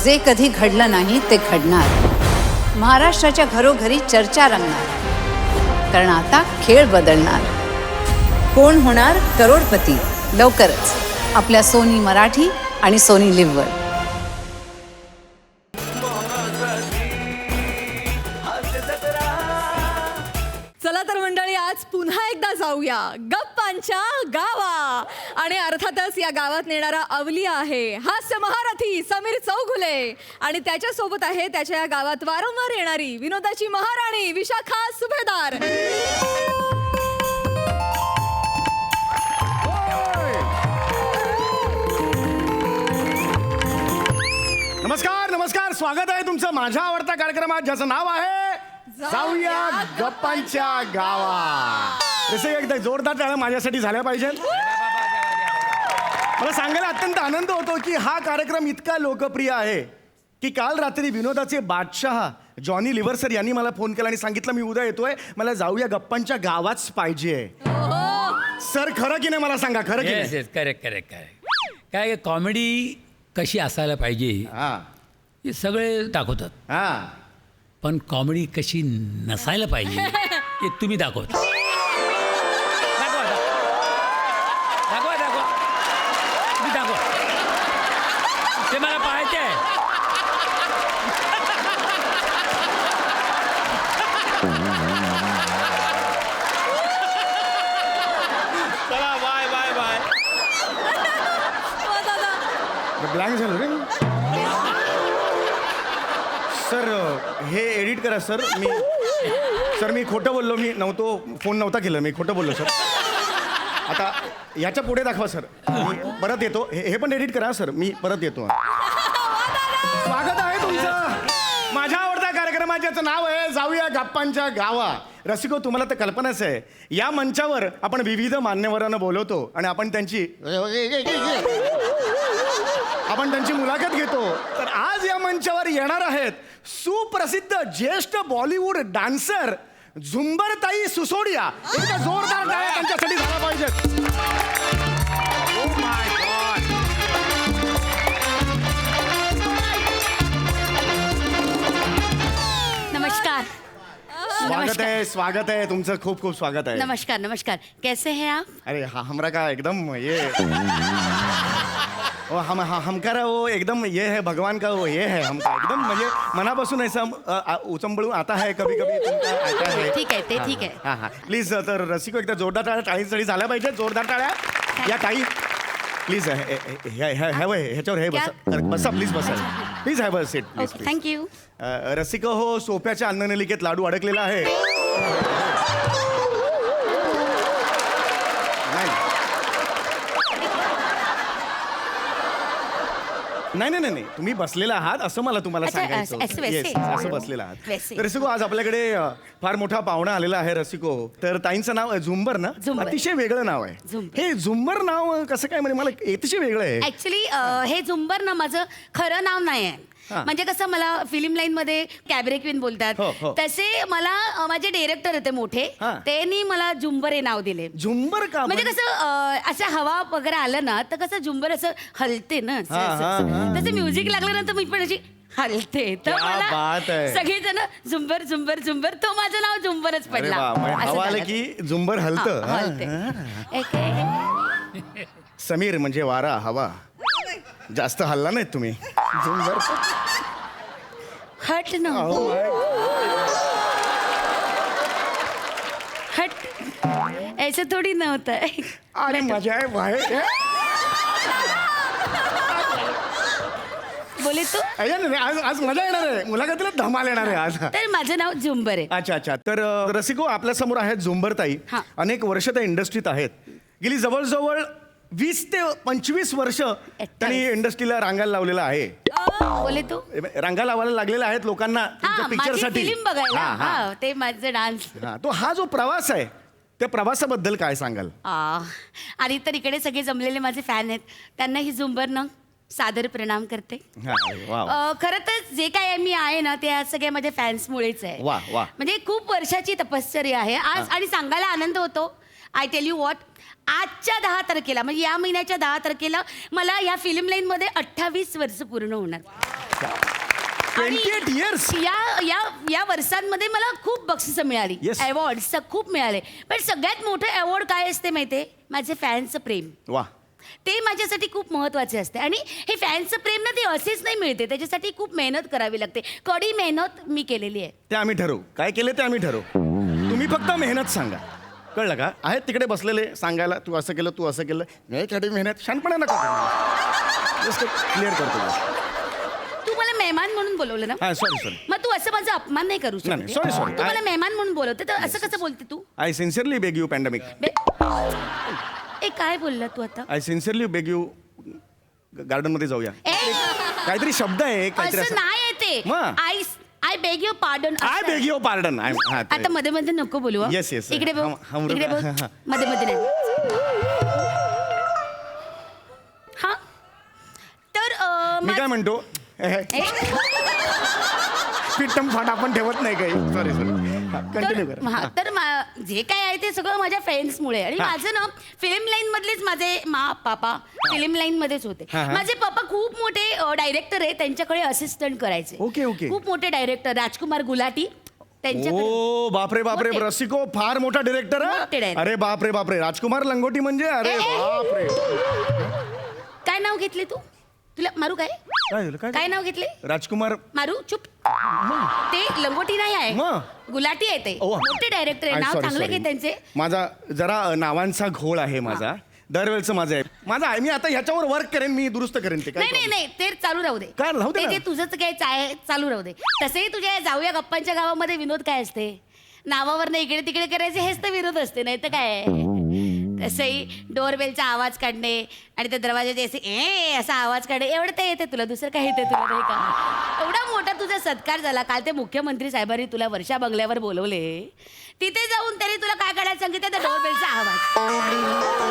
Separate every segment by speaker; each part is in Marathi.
Speaker 1: जे कधी घडलं नाही ते घडणार. महाराष्ट्राच्या घरोघरी चर्चा रंगणार, कारण आता खेळ बदलणार. कोण होणार करोडपती लवकरच आपल्या सोनी मराठी आणि सोनी लिव्हवर.
Speaker 2: चला तर मंडळी, आज पुन्हा एकदा जाऊया गप्पांच्या गावा. आणि अर्थातच या गावात नेणारा अवली आहे हास्य महारथी समीर चौगुले, आणि त्याच्यासोबत आहे त्याच्या या गावात वारंवार येणारी विनोदाची महाराणी विशाखा सुभेदार.
Speaker 3: नमस्कार नमस्कार, स्वागत आहे तुमचं माझ्या आवडत्या कार्यक्रमात, ज्याचं नाव आहे जाऊया गप्पांच्या गावा. जसे एकदा जोरदार टाळ्या माझ्यासाठी झाल्या पाहिजे. मला सांगायला अत्यंत आनंद होतो की हा कार्यक्रम इतका लोकप्रिय आहे की काल रात्री विनोदाचे बादशाह जॉनी लिव्हर सर यांनी मला फोन केला आणि सांगितलं मी उद्या येतोय, मला जाऊया गप्पांच्या गावाच पाहिजे. सर खरं की नाही मला सांगा, खरं की नाही?
Speaker 4: Correct correct correct. काय कॉमेडी कशी असायला पाहिजे हे सगळे दाखवतात,
Speaker 3: हा
Speaker 4: पण कॉमेडी कशी नसायला पाहिजे हे तुम्ही दाखवता. दाखवा दाखवा दाखवा, तुम्ही दाखवा, ते मला पाहायचे आहे.
Speaker 3: चला बाय बाय बाय. ब्लँक झालं रे. सर हे एडिट करा सर. मी खोटं बोललो, मी फोन नव्हता केलं, मी खोटं बोललो सर. आता याच्या पुढे दाखवा सर. मी परत येतो, हे पण एडिट करा सर, मी परत येतो. स्वागत आहे तुमचं माझ्या आवडत्या कार्यक्रमात, ज्याचं नाव आहे जाऊया गप्पांच्या गावा. रसिको, तुम्हाला तर कल्पनाच आहे, या मंचावर आपण विविध मान्यवरांना बोलवतो आणि आपण त्यांची मुलाखत घेतो. तर आज या मंचावर येणार आहेत सुप्रसिद्ध ज्येष्ठ बॉलिवूड डान्सर झुंबरताई सुसोडिया. एकदा जोरदार टाळ्या त्यांच्यासाठी झाला पाहिजे. Oh my God.
Speaker 5: नमस्कार.
Speaker 3: स्वागत है तुमचं, खूप खूप स्वागत आहे.
Speaker 5: नमस्कार नमस्कार. कैसे हैं आप?
Speaker 3: अरे हमरा का एकदम ये हमका वो एकदम ये है, भगवान का वो ये है हमका एकदम, म्हणजे मनापासून ऐसा उचंबळून आता है कभी कभी आता है.
Speaker 5: ठीक आहे ते ठीक आहे.
Speaker 3: हां हां प्लीज. तर रसिको एकदा जोरदार टाळ्या टाळीसाठी झाल्या पाहिजे. जोरदार टाळ्या या टाळी प्लीज. ह्याच्यावर हे बसा प्लीज, बसा please. Have a seat please.
Speaker 5: Thank you.
Speaker 3: रसिको हो, सोप्याच्या अन्ननलिकेत लाडू अडकलेला आहे. नाही नाही नाही, तुम्ही बसलेला आहात असं मला तुम्हाला सांगायचं. असं बसलेला आहात. रसिको, आज आपल्याकडे फार मोठा पाहुणा आलेला आहे रसिको. तर ताईंचं नाव झुंबर ना, अतिशय वेगळं नाव आहे. हे झुंबर नाव कसं काय, म्हणजे मला अतिशय वेगळं आहे.
Speaker 5: ऍक्च्युली हे झुंबर ना माझं खरं नाव नाही आहे. म्हणजे कसं, मला फिल्म लाईन मध्ये कॅबरे क्वीन बोलतात, तसे मला माझे डिरेक्टर होते मोठे, त्यांनी मला झुंबर हे नाव दिले.
Speaker 3: झुंबर का
Speaker 5: म्हणजे कसं असं हवा वगैरे आलं ना तर कसं झुंबर असं हलते ना, तसं म्युझिक लागलं ना तर मी पण अशी हलते. तर मला सगळेजण झुंबर झुंबर झुंबर, तो माझं नाव झुंबरच पडला.
Speaker 3: हवा आलं की झुंबर हलतं. समीर म्हणजे वारा, हवा. जास्त हल्ला नाहीत तुम्ही. झुंबर
Speaker 5: हट ना, हट, ऐसे थोडी ना होता है.
Speaker 3: अरे मजा आहे भाई.
Speaker 5: बोले तू
Speaker 3: आज मजा येणार आहे, मुलाखतीला धमाल येणार आहे आज.
Speaker 5: तर माझं नाव झुंबर आहे.
Speaker 3: अच्छा अच्छा. तर रसिको, आपल्या समोर आहेत झुंबरताई. अनेक वर्ष त्या इंडस्ट्रीत आहेत. गेली जवळजवळ 20 ते 25 वर्ष त्यांनी इंडस्ट्रीला रांगायला लावलेलं आहे.
Speaker 5: बोले तू
Speaker 3: रांगा लावायला लागलेल्या आहेत लोकांना पिक्चरसाठी,
Speaker 5: फिल्म बघायला. ते माझं डान्स.
Speaker 3: तो हा जो प्रवास आहे, त्या प्रवासाबद्दल काय सांगाल?
Speaker 5: आणि तर इकडे सगळे जमलेले माझे फॅन आहेत, त्यांना ही झुंबर ना सादर प्रणाम करते. खरं तर जे काय मी आहे ना ते आज सगळ्या माझ्या फॅन्समुळेच आहे. म्हणजे खूप वर्षाची तपश्चर्या आहे आज. आणि सांगायला आनंद होतो, आय टेल यू व्हॉट, आजच्या 10 तारखेला म्हणजे या महिन्याच्या 10 तारखेला मला या फिल्म लाईनमध्ये 28 वर्ष पूर्ण होणार.
Speaker 3: 28 years.
Speaker 5: या या या वर्षांमध्ये मला खूप बक्षिसं मिळाली,
Speaker 3: Yes.
Speaker 5: अवॉर्ड्स खूप मिळाले. पण सगळ्यात मोठं अवॉर्ड काय असते माहितीये? माझे फॅन्सचं प्रेम.
Speaker 3: वा.
Speaker 5: ते माझ्यासाठी खूप महत्त्वाचे असते. आणि हे फॅन्सचं प्रेम ना ते असेच नाही मिळते, त्याच्यासाठी खूप मेहनत करावी लागते. कडी मेहनत मी केलेली आहे.
Speaker 3: ते आम्ही ठरवू, काय केले ते आम्ही ठरवू. तुम्ही फक्त मेहनत सांगा, कळलं का? आहेत तिकडे बसलेले सांगायला, तू असं केलं, तू असं केलं. नाही थोडी मेहनत, शानपणा नका जस्ट क्लिअर करतो.
Speaker 5: तू मला मेहमान म्हणून बोलवलं ना?
Speaker 3: हां, सॉरी.
Speaker 5: मग तू असं माझा अपमान नाही करू
Speaker 3: नाही,
Speaker 5: शकत.
Speaker 3: sorry, sorry.
Speaker 5: तू मला मेहमान म्हणून बोलवते तर असं कसं बोलते तू?
Speaker 3: I sincerely beg you pandemic.
Speaker 5: ए काय बोलला तू आता?
Speaker 3: आय सिन्सिअरली बेग यू गार्डनमध्ये जाऊया. काहीतरी शब्द आहे, काहीतरी
Speaker 5: असं
Speaker 3: असं.
Speaker 5: नाही येते.
Speaker 3: मग?
Speaker 5: I beg your pardon.
Speaker 3: I beg you pardon.
Speaker 5: आता मध्ये मध्ये नको बोलू हं.
Speaker 3: Yes, yes.
Speaker 5: इकडे बघ,
Speaker 3: हम-
Speaker 5: इकडे बघ.
Speaker 3: हा.
Speaker 5: मध्ये मध्ये नाही. हा तर
Speaker 3: मी काय म्हणतो, पिट्टम फाट आपण ठेवत नाही काही. सॉरी कंटिन्यू कर.
Speaker 5: तर जे काय आहे ते सगळं माझ्या फ्रेंड्समुळे. आणि
Speaker 3: हा.
Speaker 5: माझं ना फिल्म लाईन मधलेच माझे पापा फिल्म लाईन मध्येच होते.
Speaker 3: हा, हा.
Speaker 5: माझे पप्पा खूप मोठे डायरेक्टर आहे, त्यांच्याकडे असिस्टंट करायचे.
Speaker 3: Okay, okay.
Speaker 5: खूप मोठे डायरेक्टर राजकुमार गुलाटी त्यांच्याकडे.
Speaker 3: ओ बापरे बापरे,
Speaker 5: मोठे.
Speaker 3: रसिको फार मोठा डिरेक्टर.
Speaker 5: मोठे director.
Speaker 3: अरे बापरे बापरे, राजकुमार लंगोटी म्हणजे अरे बापरे.
Speaker 5: काय नाव घेतले तू? तुला मारू काय?
Speaker 3: काय झालं,
Speaker 5: काय नाव घेतले?
Speaker 3: राजकुमार.
Speaker 5: मारू चुप. ते लंगोटी नाही आहे,
Speaker 3: मग?
Speaker 5: गुलाटी आहे ते.
Speaker 3: ओह.
Speaker 5: मोठे डायरेक्टर आहे.
Speaker 3: Sorry,
Speaker 5: नाव चांगले
Speaker 3: sorry.
Speaker 5: घे त्यांचे.
Speaker 3: माझा जरा नावांचा घोळ आहे माझा. दरवेळचं माझं आहे. माझं आहे, मी आता ह्याच्यावर वर्क करेन, मी दुरुस्त करेन ते. काय
Speaker 5: नाही नाही नाही, ते चालू राहू दे.
Speaker 3: काय राहू दे
Speaker 5: ते
Speaker 3: ना?
Speaker 5: ते तुझंच काय चालू राहू दे. तसेही तुझ्या जाऊया गप्पांच्या गावामध्ये विनोद काय असते? नावावर इकडे तिकडे करायचे, हेच तर विनोद असते, नाही तर काय? तसंही डोरबेलचा आवाज काढणे आणि त्या दरवाजाचे असे असा आवाज काढणे, एवढं ते येते तुला. दुसरं काय येते तुला नाही का? एवढा मोठा तुझा सत्कार झाला. काल ते मुख्यमंत्री साहेबांनी तुला वर्षा बंगल्यावर बोलवले. तिथे जाऊन त्यांनी तुला काय काढायला सांगितलं? त्या डोरबेलचा आवाज.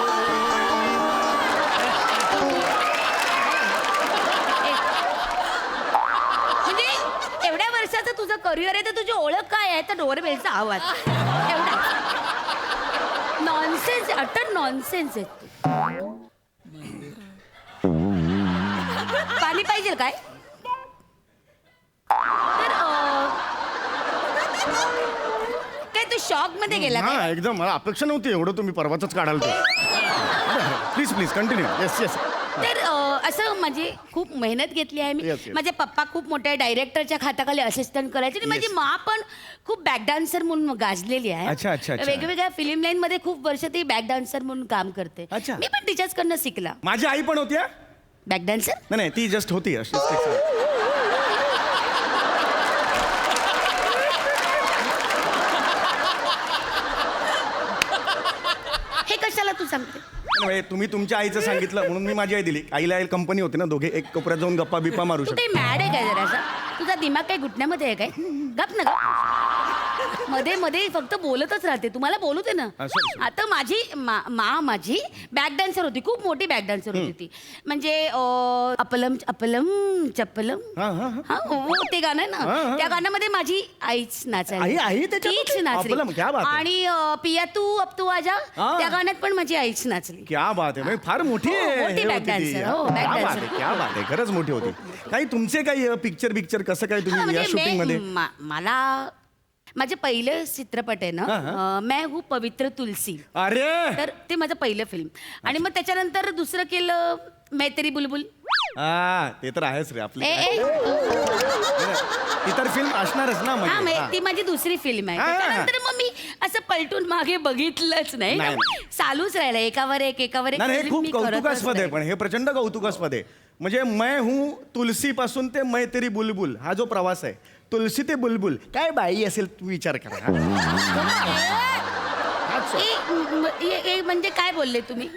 Speaker 5: म्हणजे एवढ्या वर्षाचं तुझं करिअर आहे, तर तुझी ओळख काय आहे? तर डोरबेलचा आवाज. एवढा नॉनसेन्स, अटर नॉनसेन्स आहे तू. पाणी पाहिजे काय? तर काय तू शॉक मध्ये गेला काय?
Speaker 3: हा, एकदम मला अपेक्षा नव्हती एवढं तुम्ही परवाच काढाल ते. Please please continue. Yes yes.
Speaker 5: तर असं माझी खूप मेहनत घेतली आहे मी.
Speaker 3: Yes, yes.
Speaker 5: माझे पप्पा खूप मोठ्या डायरेक्टरच्या खात्याखाली असिस्टंट करायचे. आणि माझी
Speaker 3: Yes.
Speaker 5: मा पण खूप बॅक डान्सर म्हणून गाजलेली आहे.
Speaker 3: अच्छा, अच्छा, अच्छा.
Speaker 5: वेगवेगळ्या फिल्म लाईन मध्ये खूप वर्ष ती बॅक डान्सर म्हणून काम करते.
Speaker 3: अच्छा.
Speaker 5: मी पण तिच्याचकडनं शिकला.
Speaker 3: माझी आई पण होती. हा?
Speaker 5: Back dancer.
Speaker 3: नाही नाही, ती जस्ट होती अशीच.
Speaker 5: हे कशाला तू सांगते?
Speaker 3: नाही, तुम्ही तुमच्या आईचं सांगितलं म्हणून मी माझी आई दिली. आईला कंपनी होती ना, दोघे एक कोपऱ्यात जाऊन गप्पा बिप्पा मारू
Speaker 5: तू
Speaker 3: शकतो.
Speaker 5: काही मॅड आहे काय जरासा? तुझा दिमाग काही घुटण्यामध्ये आहे काय? गप ना गप. मध्ये मध्ये फक्त बोलतच राहते. तुम्हाला बोलू दे ना.
Speaker 3: असं.
Speaker 5: आता माझी माझी बॅक डान्सर होती, खूप मोठी बॅक डान्सर होती ती. म्हणजे अपलम अपलम चप्पलम.
Speaker 3: हा, हा, हा.
Speaker 5: हा, हो, ते गाणं आहे
Speaker 3: हा,
Speaker 5: ना,
Speaker 3: हा.
Speaker 5: त्या गाण्यामध्ये माझी आईच नाचायची.
Speaker 3: आई त्याच्यात
Speaker 5: तीच
Speaker 3: होती? अपलम, क्या बात
Speaker 5: नाचली.
Speaker 3: आहे.
Speaker 5: आणि पिया तू अब तू आजा,
Speaker 3: हा.
Speaker 5: त्या गाण्यात पण माझी आईच नाचली.
Speaker 3: क्या बात आहे, म्हणजे फार मोठी आहे.
Speaker 5: हो, मोठी
Speaker 3: हे
Speaker 5: back
Speaker 3: होती ती.
Speaker 5: dancer, हो,
Speaker 3: क्या
Speaker 5: back
Speaker 3: बात
Speaker 5: dancer.
Speaker 3: आहे, क्या बात आहे, खरंच मोठी होती. काही तुमचे काही पिक्चर कसं काय
Speaker 5: हा,
Speaker 3: तुम्ही या
Speaker 5: म्हणजे
Speaker 3: शूटिंग मध्ये?
Speaker 5: मला माझे पहिले चित्रपट आहे
Speaker 3: हा,
Speaker 5: ना, मैं हूँ पवित्र तुलसी.
Speaker 3: अरे
Speaker 5: तर ते माझं पहिलं फिल्म. आणि मग त्याच्यानंतर दुसरं केलं मैं तेरी बुलबुल.
Speaker 3: हा, ते तर आहेच रे आपली.
Speaker 5: ए,
Speaker 3: इतर फिल्म असणारच ना
Speaker 5: हा,
Speaker 3: म्हणजे.
Speaker 5: ती माझी दुसरी फिल्म आहे.
Speaker 3: हा, हा.
Speaker 5: त्याच्यानंतर मग मी असं पलटून मागे बघितलंच नाही.
Speaker 3: नाही,
Speaker 5: चालूच राहिलं एकावर एक एकावर एक.
Speaker 3: नाही हे
Speaker 5: film
Speaker 3: खूप
Speaker 5: मी करतच
Speaker 3: कौतुकास्पद आहे,
Speaker 5: राहिले.
Speaker 3: पण हे प्रचंड कौतुकास्पद आहे. म्हणजे मैं हूँ तुलसी पासून ते मैं तेरी बुलबुल हा जो प्रवास आहे, तुलसी ते बुलबुल, काय बाई असेल तू विचार करा.
Speaker 5: म्हणजे काय बोलले तुम्ही?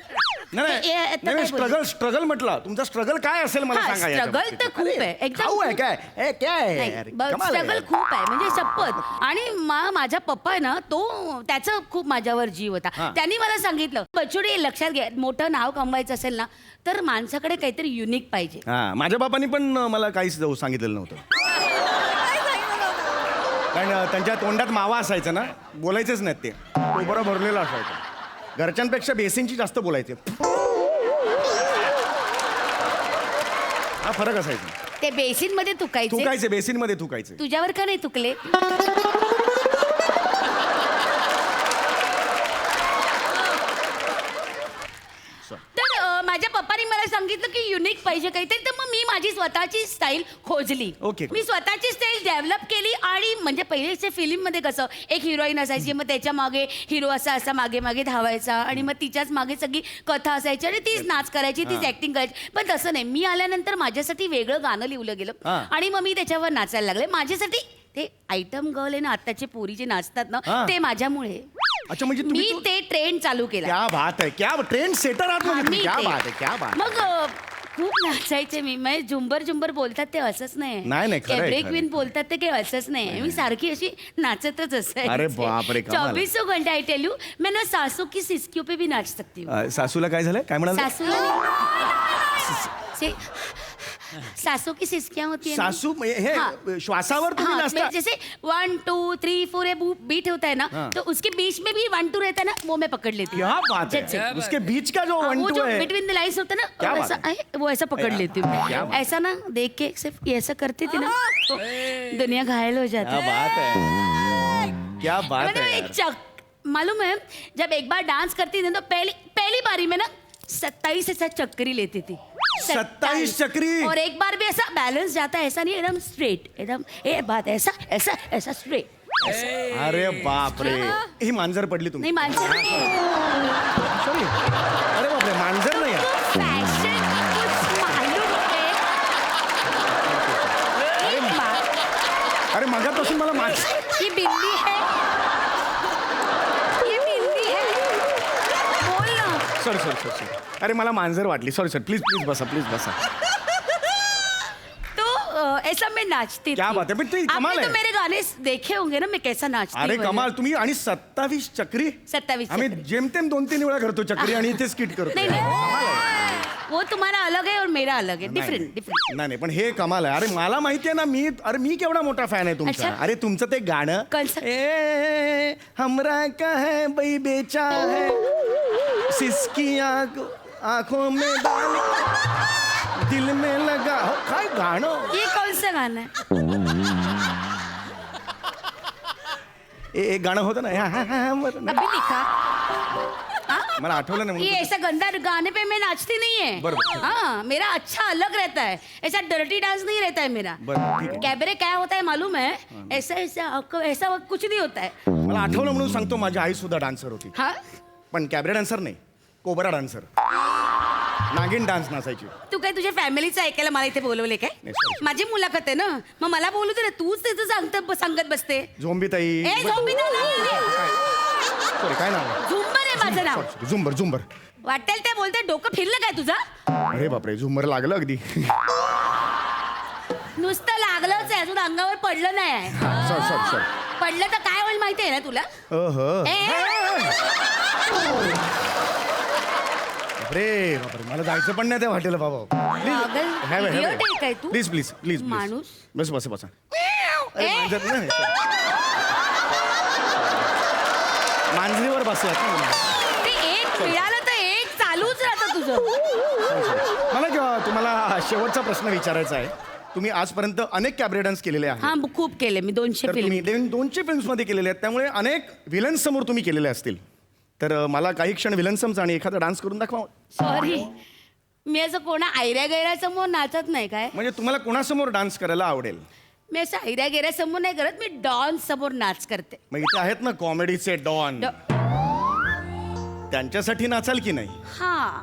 Speaker 5: आता काय बोलले?
Speaker 3: स्ट्रगल म्हटलं. तुमचा स्ट्रगल काय असेल मला
Speaker 5: हा,
Speaker 3: सांगा.
Speaker 5: struggle तर खूप आहे. एकदम
Speaker 3: खाऊ आहे
Speaker 5: खूप.
Speaker 3: काय? ए, काय आहे? अरे, कमाल आहे.
Speaker 5: स्ट्रगल खूप आहे, म्हणजे शपथ. आणि माझा पप्पा आहे ना, तो त्याचा खूप माझ्यावर जीव होता.
Speaker 3: हा.
Speaker 5: त्यांनी मला सांगितलं, बचुडी लक्षात घ्या, मोठं नाव कमवायचं असेल ना, तर माणसाकडे काहीतरी युनिक पाहिजे.
Speaker 3: हा, माझ्या बापांनी पण मला काहीच जाऊ सांगितलेलं नव्हतं. कारण त्यांच्या तोंडात मावा असायचा ना, बोलायचेच नाहीत ते. कोबरा भरलेला असायचा. घरच्यांपेक्षा बेसिनची जास्त बोलायचे. हा फरक असायचा.
Speaker 5: ते बेसिन मध्ये तुकायचे
Speaker 3: थुकायचे बेसिन मध्ये थुकायचे.
Speaker 5: तुझ्यावर का नाही तुकले? तर माझ्या पप्पानी मला सांगितलं की युनिक पाहिजे काहीतरी, तर मग मी माझी स्वतःची स्टाईल खोजली.
Speaker 3: Okay.
Speaker 5: मी स्वतःची स्टाईल डेव्हलप केली आणि म्हणजे पहिलेच्या फिल्ममध्ये कसं एक हिरोईन असायची, मग त्याच्या मागे हिरो असा मागे मागे धावायचा आणि मग तिच्याच मागे सगळी कथा असायची आणि तीच नाच करायची, तीच ऍक्टिंग करायची. पण तसं नाही, मी आल्यानंतर माझ्यासाठी वेगळं गाणं लिहिलं गेलं आणि मग मी त्याच्यावर नाचायला लागले. माझ्यासाठी ते आयटम गर्ल आहे ना, आत्ताचे पोरी जे नाचतात ना, ते माझ्यामुळे.
Speaker 3: अच्छा, म्हणजे
Speaker 5: मी ते ट्रेंड चालू केला.
Speaker 3: क्या बात आहे, क्या ट्रेंड सेटर आहात म्हणजे तुम्ही. क्या बात आहे, क्या बात.
Speaker 5: मग खूप नाचायचे मी. म्हणजे झुंबर बोलतात ते असंच नाही.
Speaker 3: नाही, खरं आहे,
Speaker 5: कॅबरे
Speaker 3: खरं
Speaker 5: क्वीन बोलतात ते काही असंच नाही. मी सारखी अशी नाचतच असायचे.
Speaker 3: अरे बापरे, कमाल आहे.
Speaker 5: 24 घंटे आई टेल यू, मैं ना सासू की सिस्कियों पे भी नाच सकती हूँ.
Speaker 3: सासूला काय झालं, काय म्हणाल?
Speaker 5: सासू की सिस्कियां होती है ना?
Speaker 3: सासू हे श्वासावर तुम्ही
Speaker 5: हाँ,
Speaker 3: नाचता?
Speaker 5: जैसे 1 2 3 4 बीट होता है ना, तो उसके बीच में भी 1 2 रहता है ना, वो मैं पकड़ लेती हूँ.
Speaker 3: क्या बात
Speaker 5: जैसे-
Speaker 3: है, उसके बीच का जो
Speaker 5: हाँ,
Speaker 3: 1
Speaker 5: वो
Speaker 3: 2
Speaker 5: जो
Speaker 3: है.
Speaker 5: बिटवीन द लाइन्स होता है
Speaker 3: क्या
Speaker 5: ना,
Speaker 3: बात
Speaker 5: वैसा वो ऐसा पकड़ लेती
Speaker 3: क्या
Speaker 5: हूँ.
Speaker 3: बात.
Speaker 5: ऐसा ना देख के सिर्फ ये ऐसा करती थी ना, तो दुनिया घायल हो जाती
Speaker 3: क्या
Speaker 5: है.
Speaker 3: बात है, क्या बात
Speaker 5: मतलब
Speaker 3: है
Speaker 5: एक
Speaker 3: यार.
Speaker 5: मालूम है, जब एक बार डांस करती थी ना, तो पहली बारी में ना 27 ऐसा चक्करी लेती थी.
Speaker 3: 27 चक्री.
Speaker 5: और एक बार भी ऐसा बैलेंस जाता है, ऐसा नहीं एकदम स्ट्रेट, एकदम ये बात ऐसा ऐसा ऐसा स्ट्रेट.
Speaker 3: अरे बाप रे, ही मांजर पडली तुम्ही.
Speaker 5: नहीं मानते नहीं.
Speaker 3: सॉरी, अरे बाप रे, मांजर नाही आहे.
Speaker 5: फैशन कुछ मालूम है. एक बात,
Speaker 3: अरे मगापासून मला मांजर.
Speaker 5: ये बिल्ली है, ये बिल्ली है. बोल ना.
Speaker 3: सॉरी. अरे मला मांजर वाटली. सॉरी प्लीज बसा, प्लीज बसा.
Speaker 5: तो ऐसा मैं नाचती
Speaker 3: क्या
Speaker 5: थी.
Speaker 3: बात है, पण ते कमाल
Speaker 5: आपने
Speaker 3: आहे.
Speaker 5: तो मेरे गाने देखे होंगे ना, मैं कैसा नाचती
Speaker 3: अरे
Speaker 5: हूँ.
Speaker 3: कमाल, तुम्ही आणि 27 चक्री.
Speaker 5: 27
Speaker 3: आम्ही
Speaker 5: चक्री.
Speaker 3: जेमतेम 2-3 वेळा करतो चक्री आणि इथे स्किट करतो.
Speaker 5: नहीं नहीं, वो तुम्हारा अलग है और मेरा अलग है.
Speaker 3: नाही,
Speaker 5: डिफरेंट.
Speaker 3: नाही पण हे कमाल आहे. अरे मला माहिती आहे ना, मी केवढा मोठा फॅन आहे तुमचा.
Speaker 5: अच्छा.
Speaker 3: अरे तुमचं ते गाणं
Speaker 5: कोणचं?
Speaker 3: ए हमरा का है बाई बेचा है सिसकी आंखों में डाल दिल में लगा. हो, काय गाणं.
Speaker 5: ये कौन सा गाना है?
Speaker 3: एक गाणं होतं ना,
Speaker 5: अभी लिखा. हाँ?
Speaker 3: मला आठवलं नाही
Speaker 5: ये
Speaker 3: म्हणून.
Speaker 5: ऐसा गंदा गाने पे मैं नाचती नहीं है.
Speaker 3: बरोबर.
Speaker 5: हाँ, मेरा अच्छा अलग रहता है. ऐसा डर्टी डांस नहीं रहता है मेरा.
Speaker 3: बरं, ठीक आहे.
Speaker 5: कैबरे क्या होता है मालूम है? ऐसा कुछ नहीं होता है.
Speaker 3: मला आठवलं म्हणून सांगतो, माझी आई सुद्धा डान्सर होती,
Speaker 5: हाँ,
Speaker 3: पण कॅबरे डान्सर नाही, कोबरा डान्सर. नागिन डान्स नाचायची.
Speaker 5: तू काय तुझ्या फॅमिलीचं ऐकायला मला इथे बोलवले काय?
Speaker 3: नाही, sorry.
Speaker 5: माझी मुलाखत आहे ना, मग मला बोलू दे ना. तूच त्याचं सांगत बसते.
Speaker 3: झोंबीताई.
Speaker 5: ए, झोंबी नाही.
Speaker 3: सॉरी, काय नाव आहे?
Speaker 5: झुंबर आहे माझं नाव.
Speaker 3: Sorry, झुंबर.
Speaker 5: वाटेल ते बोलते. डोकं फिरलं काय तुझं?
Speaker 3: अरे बापरे, झुंबर लागलं अगदी.
Speaker 5: नुसतं लागलंच आहे, अजून अंगावर पडलं नाही आहे.
Speaker 3: सॉरी.
Speaker 5: पडलं तर काय होईल माहिती आहे ना तुला?
Speaker 3: अरे बापरे, मला जायचं पण नाही त्या हॉटेलला बाबा.
Speaker 5: पागल, idiot आहे काय तू?
Speaker 3: प्लीज
Speaker 5: माणूस.
Speaker 3: बसा. अरे,
Speaker 5: ए.
Speaker 3: मांजर नाही. मांजरीवर बसला.
Speaker 5: ते एक मिळालं तर एक चालूच राहतं तुझं.
Speaker 3: मला तुम्हाला शेवटचा प्रश्न विचारायचा आहे. तुम्ही आजपर्यंत अनेक कॅबरे डान्स केलेले आहेत.
Speaker 5: हा, खूप केले मी. 200
Speaker 3: तर
Speaker 5: फिल्म.
Speaker 3: तुम्ही 200 फिल्म्स मध्ये केलेले आहेत, त्यामुळे अनेक विलन समोर तुम्ही केलेले असतील. तर मला काही क्षण विलन समजा आणि एखादा डान्स करून दाखवा.
Speaker 5: सॉरी, मी असं कोणा आयऱ्या गैऱ्यासमोर नाचत नाही काय.
Speaker 3: म्हणजे तुम्हाला कोणासमोर डान्स करायला आवडेल?
Speaker 5: मी असं आयऱ्या गैऱ्यासमोर नाही करत. मी डॉन समोर नाच करते.
Speaker 3: मग इथे आहेत ना कॉमेडीचे डॉन, त्यांच्यासाठी नाचाल की नाही?
Speaker 5: हा,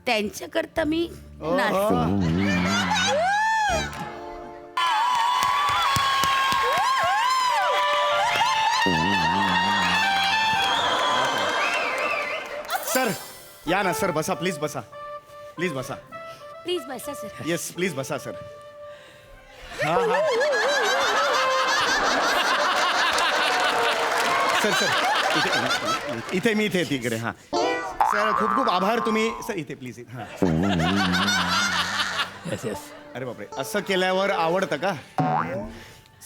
Speaker 5: त्यांच्याकरता मी नाचते.
Speaker 3: सर या ना सर, बसा प्लीज बसा.
Speaker 5: प्लीज बसा सर.
Speaker 3: येस प्लीज बसा सर. सर इथे मी तिकडे. हा सर, खूप आभार. तुम्ही सर इथे प्लीज. हा
Speaker 4: येस.
Speaker 3: अरे बापरे, असं केल्यावर आवडतं का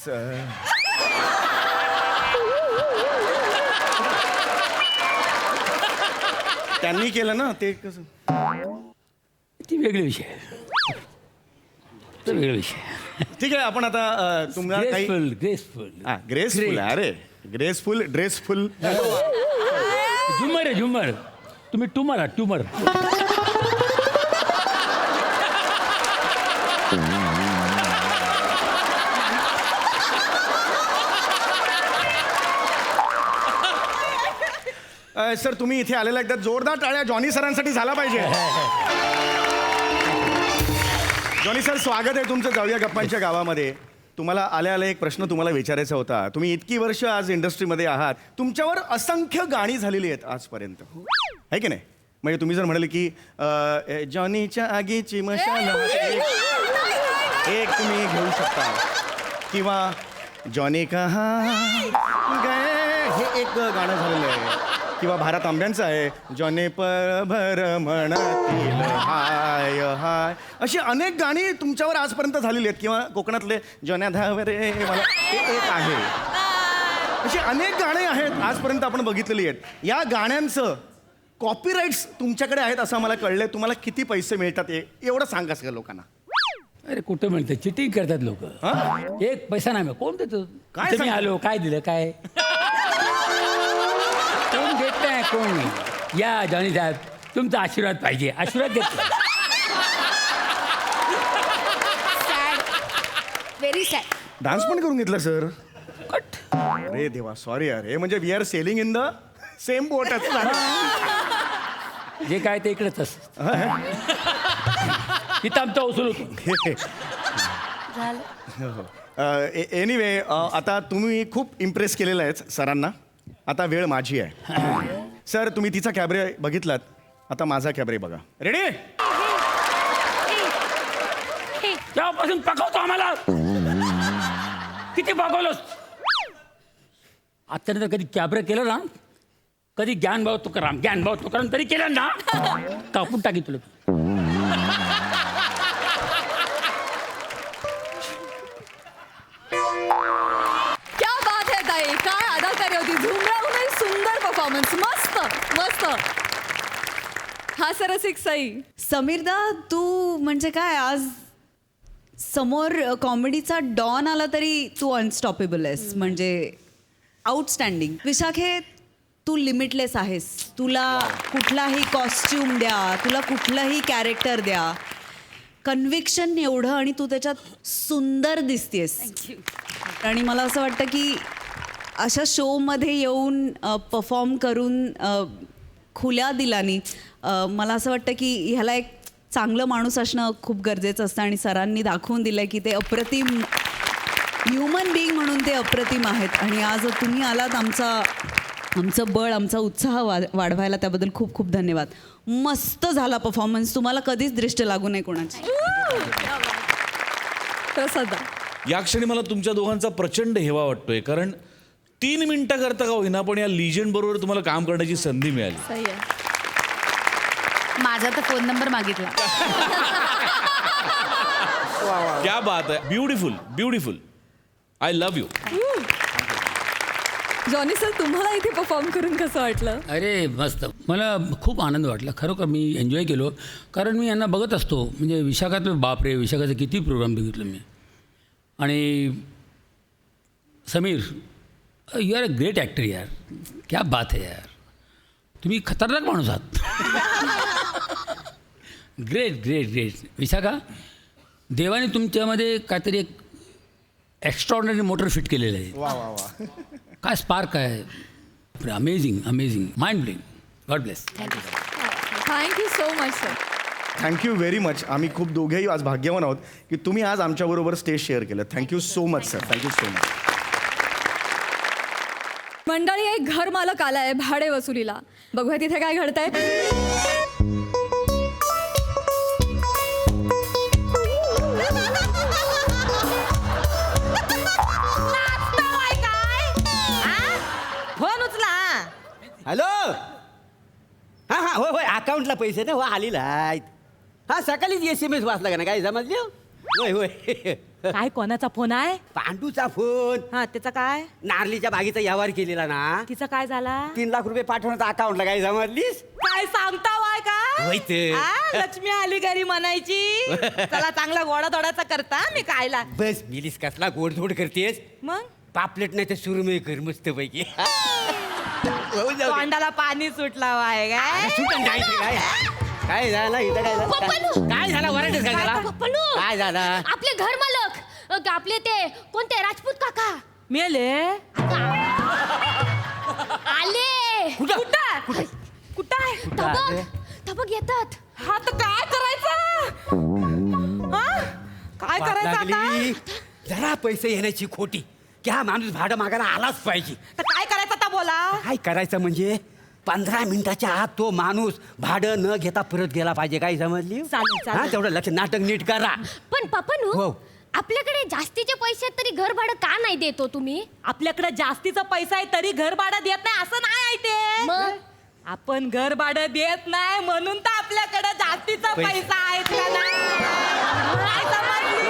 Speaker 3: सर? त्यांनी केलं ना ते कसं.
Speaker 4: ती वेगळी विषय. तो वेगळा विषय.
Speaker 3: ठीक आहे, आपण आता तुम्हाला काही
Speaker 4: ग्रेसफुल
Speaker 3: ग्रेसफुल अरे ग्रेसफुल ड्रेसफुल
Speaker 4: झुमर आहे झुमर. तुम्ही ट्युमर आहात ट्युमर.
Speaker 3: सर तुम्ही इथे आलेला एकदा जोरदार टाळ्या जॉनी सरांसाठी झाला पाहिजे. जॉनी सर स्वागत आहे तुमचं जाऊया गप्पांच्या गावामध्ये. तुम्हाला आल्या आल्या एक प्रश्न तुम्हाला विचारायचा होता. तुम्ही इतकी वर्ष आज इंडस्ट्रीमध्ये आहात, तुमच्यावर असंख्य गाणी झालेली आहेत आजपर्यंत, आहे की नाही? म्हणजे तुम्ही जर म्हणाले की जॉनीच्या आगीची मशाल एक तुम्ही घेऊ शकता, किंवा जॉनी कहाँ गए हे एक गाणं झालेलं आहे, किंवा भारत आंब्यांचं आहे जॉनी पर भर म्हणतील हाय हाय. अशी अनेक गाणी तुमच्यावर आजपर्यंत झालेली आहेत, किंवा कोकणातले जॉन्या धावरे मला हे एक आहे. अशी अनेक गाणी आहेत आजपर्यंत आपण बघितलेली आहेत. या गाण्यांचं कॉपीराईट्स तुमच्याकडे आहेत असं मला कळलंय. तुम्हाला किती पैसे मिळतात एवढं सांगा सगळ्या लोकांना.
Speaker 4: अरे कुठं मिळतं, चिटिंग करतात लोक. एक पैसा नाही. कोण देतो?
Speaker 3: काय
Speaker 4: इथे मी
Speaker 3: सांगता?
Speaker 4: आलो काय दिलं काय? कोण देत नाही कोण नाही. या जॉनी साहेब तुमचा आशीर्वाद पाहिजे. आशीर्वाद देतो.
Speaker 5: Very sad.
Speaker 3: डान्स पण करून घेतला सर. अरे देवा सॉरी यार. हे म्हणजे we are sailing in the same बोटच.
Speaker 4: जे काय ते इकडेच असतं. इथं आमचा वसूल होतो.
Speaker 3: एनिवे आता तुम्ही खूप इम्प्रेस केलेलं आहे सरांना. आता वेळ माझी आहे. सर तुम्ही तिचा कॅबरे बघितलात, आता माझा कॅबरे बघा. रेडी?
Speaker 4: तेव्हापासून पकवतो आम्हाला. किती पकवलंस आतानंतर? कधी कॅबरे केलं ना, कधी ज्ञानभाव तुकाराम तरी केलं ना, कापून टाकी तुला.
Speaker 2: क्या बात आहे ताई, काय अदाकारी होती. झुमराहूनही सुंदर परफॉर्मन्स. मस्त मस्त. हा सरसिक सई.
Speaker 6: समीरदा तू म्हणजे काय, आज समोर कॉमेडीचा डॉन आला तरी तू अनस्टॉपेबल आहेस. म्हणजे आउटस्टँडिंग. विशाखे तू लिमिटलेस आहेस. तुला कुठलाही कॉस्ट्यूम द्या, तुला कुठलंही कॅरेक्टर द्या, कन्व्हिक्शन एवढं, आणि तू त्याच्यात सुंदर दिसतेस. आणि मला असं वाटतं की अशा शोमध्ये येऊन परफॉर्म करून खुल्या दिलानी मला असं वाटतं की ह्याला एक चांगलं माणूस असणं खूप गरजेचं असतं. आणि सरांनी दाखवून दिलं की ते अप्रतिम ह्युमन बिईंग म्हणून ते अप्रतिम आहेत. आणि आज तुम्ही आलात आमचं बळ, आमचा उत्साह वाढवायला, त्याबद्दल खूप खूप धन्यवाद. मस्त झाला परफॉर्मन्स. तुम्हाला कधीच दृष्ट लागू नये कोणाची.
Speaker 2: प्रसाद.
Speaker 7: या क्षणी मला तुमच्या दोघांचा प्रचंड हेवा वाटतोय, कारण 3 मिनिटं करता का होईना पण या लिजंड बरोबर तुम्हाला काम करण्याची संधी मिळाली.
Speaker 2: सही आहे.
Speaker 5: माझा तर फोन नंबर मागितला.
Speaker 7: क्या बात आहे. Beautiful beautiful. I love you.
Speaker 2: Johnny sir तुम्हाला इथे परफॉर्म करून कसं वाटलं?
Speaker 4: अरे मस्त. मला खूप आनंद वाटला खरोखर. मी एन्जॉय केलो, कारण मी यांना बघत असतो. म्हणजे विशाखातलं बापरे, विशाखाचे किती प्रोग्राम बघितलं मी. आणि Sameer, you are a great actor यार. क्या बात है यार. तुम्ही खतरनाक माणूस आहात. Great great great. विशाखा, देवाने तुमच्यामध्ये काहीतरी एक एक्स्ट्रॉर्डनरी मोटर फिट केलेलं आहे.
Speaker 3: वा वा वा.
Speaker 4: काय स्पार्क आहे. Amazing amazing. Mind blowing. God bless.
Speaker 2: Thank you so much sir.
Speaker 3: Thank you very much. आम्ही खूप दोघेही आज भाग्यवान आहोत की तुम्ही आज आमच्याबरोबर स्टेज शेअर केलं. Thank you so much sir. Thank you so much.
Speaker 2: मंडळी, एक घर मालक आलाय भाडे वसुलीला. बघूया तिथे काय घडतंय.
Speaker 8: फोन उचला. हॅलो. हां हां होय होय, अकाउंटला पैसे ना हो आलेला आहेत. हां सकाळीच SMS वाचला का ना, काय समजले? होय होय.
Speaker 9: काय कोणाचा फोन आहे?
Speaker 8: पांडूचा फोन.
Speaker 9: हा त्याचा काय?
Speaker 8: नारलीच्या बागेचा व्यवहार केलेला ना,
Speaker 9: तिचा काय झाला?
Speaker 8: 3 लाख रुपये पाठवण्याचा अकाउंटला काय समजलीस?
Speaker 9: काय सांगता वाय का?
Speaker 8: होय ते.
Speaker 9: लक्ष्मी आली घरी म्हणायची. चला चांगला गोडा दोडाचा करता मी कायला.
Speaker 8: बस मिलीस कसला गोडधोड करतेस.
Speaker 9: मग
Speaker 8: पापलेट नाही तर सुरमई कर मस्त पैकी.
Speaker 9: तोंडाला पाणी सुटला वाय काय?
Speaker 8: काय झालं इथं काय झालं? काय झालं वरडच काय झाला? काय झालं?
Speaker 5: आपले घर मालक आपले ते कोणते राजपूत काका
Speaker 9: मेले
Speaker 5: आले.
Speaker 9: कुठं आहे?
Speaker 5: तबक येतात.
Speaker 9: हा तर काय करायचं? हा? काय करायचं आता?
Speaker 8: लागली. जरा पैसे येण्याची खोटी की हा माणूस भाडं मागायला आलाच पाहिजे.
Speaker 9: तर काय करायचं आता बोला?
Speaker 8: काय करायचं म्हणजे 15 मिनिटाच्या आत तो माणूस भाडं न घेता परत गेला पाहिजे. काय समजली?
Speaker 9: चालेल, चालेल.
Speaker 8: हा तेवढं लक्ष नाटक नीट करा.
Speaker 5: पण पप्पानू
Speaker 8: हो.
Speaker 5: आपल्याकडे जास्तीचे पैसे आहेत तरी घर भाडं का नाही देतो तुम्ही?
Speaker 9: आपल्याकडे जास्तीचा पैसा आहे तरी घर भाडं देत नाही असं नाही आहे ते.
Speaker 5: मग?
Speaker 9: आपण घर भाडं देत नाही म्हणून तर आपल्याकडे जास्तीचा पैसा आहे का नाही? समजली?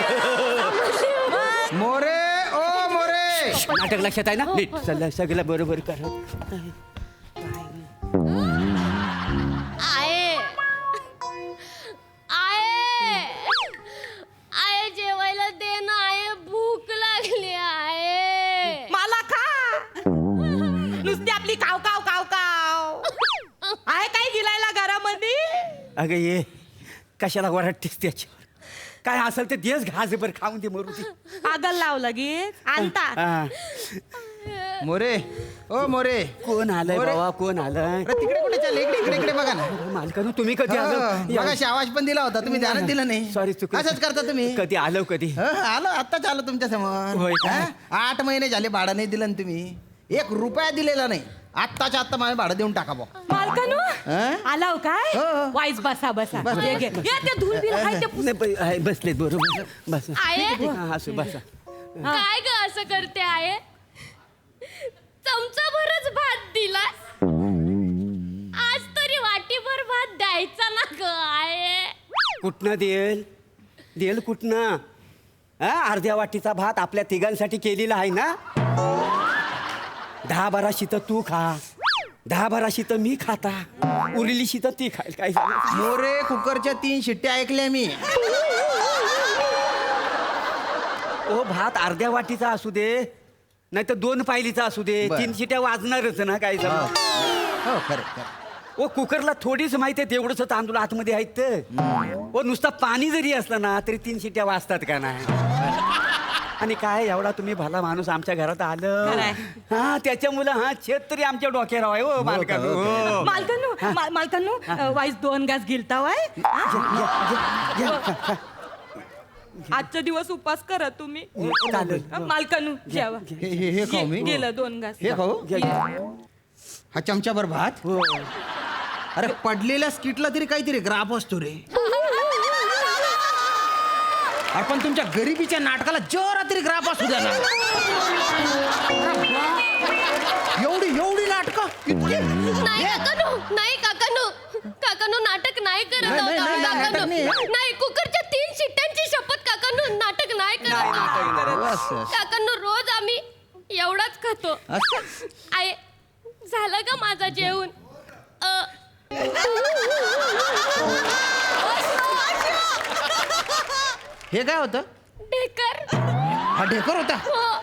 Speaker 10: मोरे ओ मोरे.
Speaker 8: नाटक लक्षात आहे ना? नीट सगळं बरोबर कर.
Speaker 5: आये आये आये जेवायला दे ना आये भूक लागली आहे.
Speaker 9: मला खा नुसती आपली काव काव काव काव आहे काय गिलायला घरामध्ये.
Speaker 8: अगं ये कशाला वरटतेस त्याच्यावर? काय असेल ते देस घासभर खाऊन दे मरू दे.
Speaker 9: पागल लाव लगेच आणता.
Speaker 8: हा.
Speaker 10: मोरे ओ मोरे.
Speaker 8: कोण आलंय
Speaker 10: मोरे.
Speaker 8: बाबा? कोण आलंय?
Speaker 10: अरे तिकडे कुठे चालले? इकडे इकडे बघा ना.
Speaker 8: मालकानं तुम्ही कधी आलं?
Speaker 10: मगाशी आवाज पण दिला होता, तुम्ही ध्यानच दिलं नाही.
Speaker 8: सॉरी चुकलं.
Speaker 10: असंच करता तुम्ही.
Speaker 8: कधी आलो कधी?
Speaker 10: आलो आत्ताच आलो तुमच्या समोर.
Speaker 8: होय का?
Speaker 10: 8 महिने झाले भाडं नाही दिलं ना तुम्ही. 1 रुपया दिलेला नाही. आत्ताच्या आत्ता माझे भाडं देऊन टाका बा.
Speaker 9: मालकानू आलाव काय?
Speaker 10: हो.
Speaker 9: वाईस बसा बसा.
Speaker 10: बस,
Speaker 9: ये घे. या ते धूल बिल आहे ते पुस-
Speaker 8: नाही, आहे, बसलेत बरोबर. बस
Speaker 5: आहे?
Speaker 8: हा, असू बसा.
Speaker 5: काय ग असं करते आहे? चमचा भरच भात दिलास. आज तरी वाटीभर भात द्यायचा ना ग आहे.
Speaker 8: कुठनं देल कुठनं? हा, अर्ध्या वाटीचा भात आपल्या तिघांसाठी केलेला आहे ना. 10-12 शीतं तू खा, 10-12 शीतं मी खाता, उरली शीतं ती खाईल. काय झालं?
Speaker 10: मोरे कुकरच्या 3 शिट्ट्या ऐकल्या मी.
Speaker 8: ओ भात अर्ध्या वाटीचा असू दे नाही तर 2 पायलीचा असू दे,
Speaker 10: बरं.
Speaker 8: 3 शिट्या वाजणारच ना. काय झालं?
Speaker 10: हो खरं.
Speaker 8: ओ कुकरला थोडीच माहिती आहे तेवढंच तांदूळ आतमध्ये आहेत तर. ओ नुसतं पाणी जरी असलं ना तरी 3 शिट्या वाजतात का नाही? आणि काय एवढा तुम्ही भला माणूस आमच्या घरात आलं.
Speaker 9: खरंय.
Speaker 8: हा त्याच्यामुळं हा छेद तरी आमच्या डोक्यावर आहे. हो मालकानो. हो.
Speaker 9: मालकानू वाईस 2 घास गिलता वाय. आजचा दिवस उपास करा तुम्ही.
Speaker 8: चालेल.
Speaker 9: मालकानू जेवा.
Speaker 10: हे खाऊ मी.
Speaker 9: गेलं 2 घास.
Speaker 10: हे खाऊ.
Speaker 8: घ्या.
Speaker 10: हा चमचाभर भात. अरे पडलेल्या स्किटला तरी काहीतरी ग्राफ असतो रे. अरे पण तुमच्या गरिबीच्या नाटकाला जरा तरी ग्राफ असू द्या ना. एवढी नाटकं
Speaker 5: नाही काकानू नाटक नाही करत
Speaker 10: नाही,
Speaker 5: आहोत
Speaker 10: नाही,
Speaker 5: आम्ही,
Speaker 10: नाही, नाटक
Speaker 5: काकानू.
Speaker 10: नाही.
Speaker 5: नाही कुकरच्या 3 शिट्ट्यांची शपथ काकानू नाटक नाही करत आहोत.
Speaker 10: असं.
Speaker 5: काकांनो रोज आम्ही एवढाच खातो. आय झालं का माझा जेवण?
Speaker 10: हे काय होतं?
Speaker 5: ढेकर.
Speaker 10: हा ढेकर होता.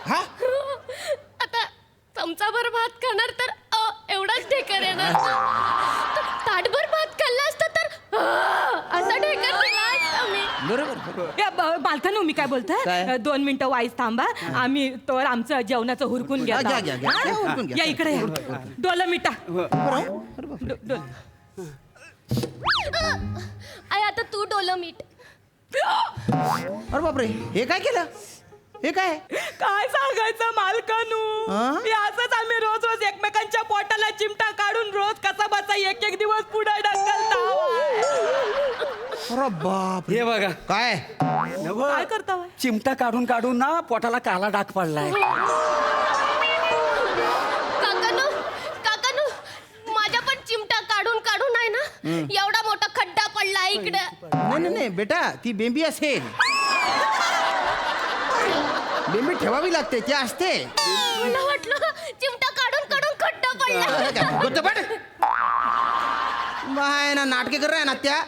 Speaker 10: हा
Speaker 5: आता चमचाभर भात खाणार तर एवढाच ढेकर येणार. ताटभर भात खाल्ला असता तर असा ढेकर दिला असता मी.
Speaker 10: बरोबर.
Speaker 9: मालकानू मी काय बोलतोय?
Speaker 10: काय?
Speaker 9: 2 मिनिटं वाईस थांबा. आम्ही तर आमचं जेवणाचं हुरकून घ्या.
Speaker 10: घ्या. हुरकून घ्या.
Speaker 9: या इकडे या. डोलं मिठा.
Speaker 5: आय आता तू डोलं मीठ.
Speaker 10: अरे बापरे हे काय केलं? हे काय?
Speaker 9: काय सांगायचं मालकानू?
Speaker 10: हा?
Speaker 9: हे असंच आम्ही रोज रोज एकमेकांच्या पोटाला चिमटा काढून रोज कसा बसा एक दिवस पुढे ढकलता.
Speaker 10: अरे बाप
Speaker 8: हे बघा
Speaker 10: काय?
Speaker 9: काय करता वय?
Speaker 8: चिमटा काढून काढून ना पोटाला काला डाग पडलाय.
Speaker 5: काकानू माझ्या पण चिमटा काढून काढून आहे ना एवढा मोठा खड्डा पडला इकडे.
Speaker 10: नाही बेटा ती बेंबी असेल. लिमिट ठेवावी लागते ते असते.
Speaker 5: मला वाटलं चिमटा काढून काढून खड्डा पडला.
Speaker 10: गोतपट बाय ना नाटके कर ना त्या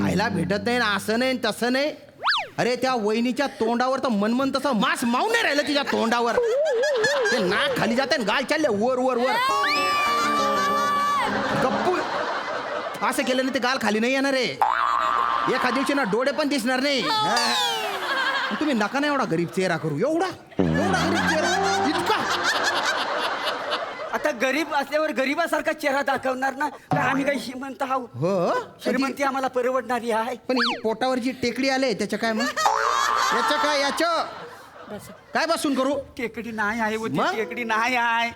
Speaker 10: खायला भेटत नाही ना, असं नाही तसं नाही. अरे त्या वहिनीच्या तोंडावर तर मनमन तसं मांस मावून नाही राहिलं तिच्या तोंडावर. ते नाक खाली जाते आणि गाल चालले वर वर वर. गप्पू असं केलं नाही ते गाल खाली नाही येणार आहे. एका दिवशी ना डोळे पण दिसणार नाही. तुम्ही नका ना एवढा गरीब चेहरा करू. एवढा गरीब चेहरा इतका.
Speaker 8: आता गरीब असल्यावर गरीबासारखा चेहरा दाखवणार ना, तर आम्ही काही श्रीमंत आहोत.
Speaker 10: हो
Speaker 8: श्रीमंती आम्हाला परवडणारी आहे.
Speaker 10: पण ही पोटावर जी टेकडी आले त्याच्या काय मग? याच्या काय याच्या काय बसून करू?
Speaker 8: टेकडी नाही आहे हो, ती
Speaker 10: मग?
Speaker 8: टेकडी नाही आहे.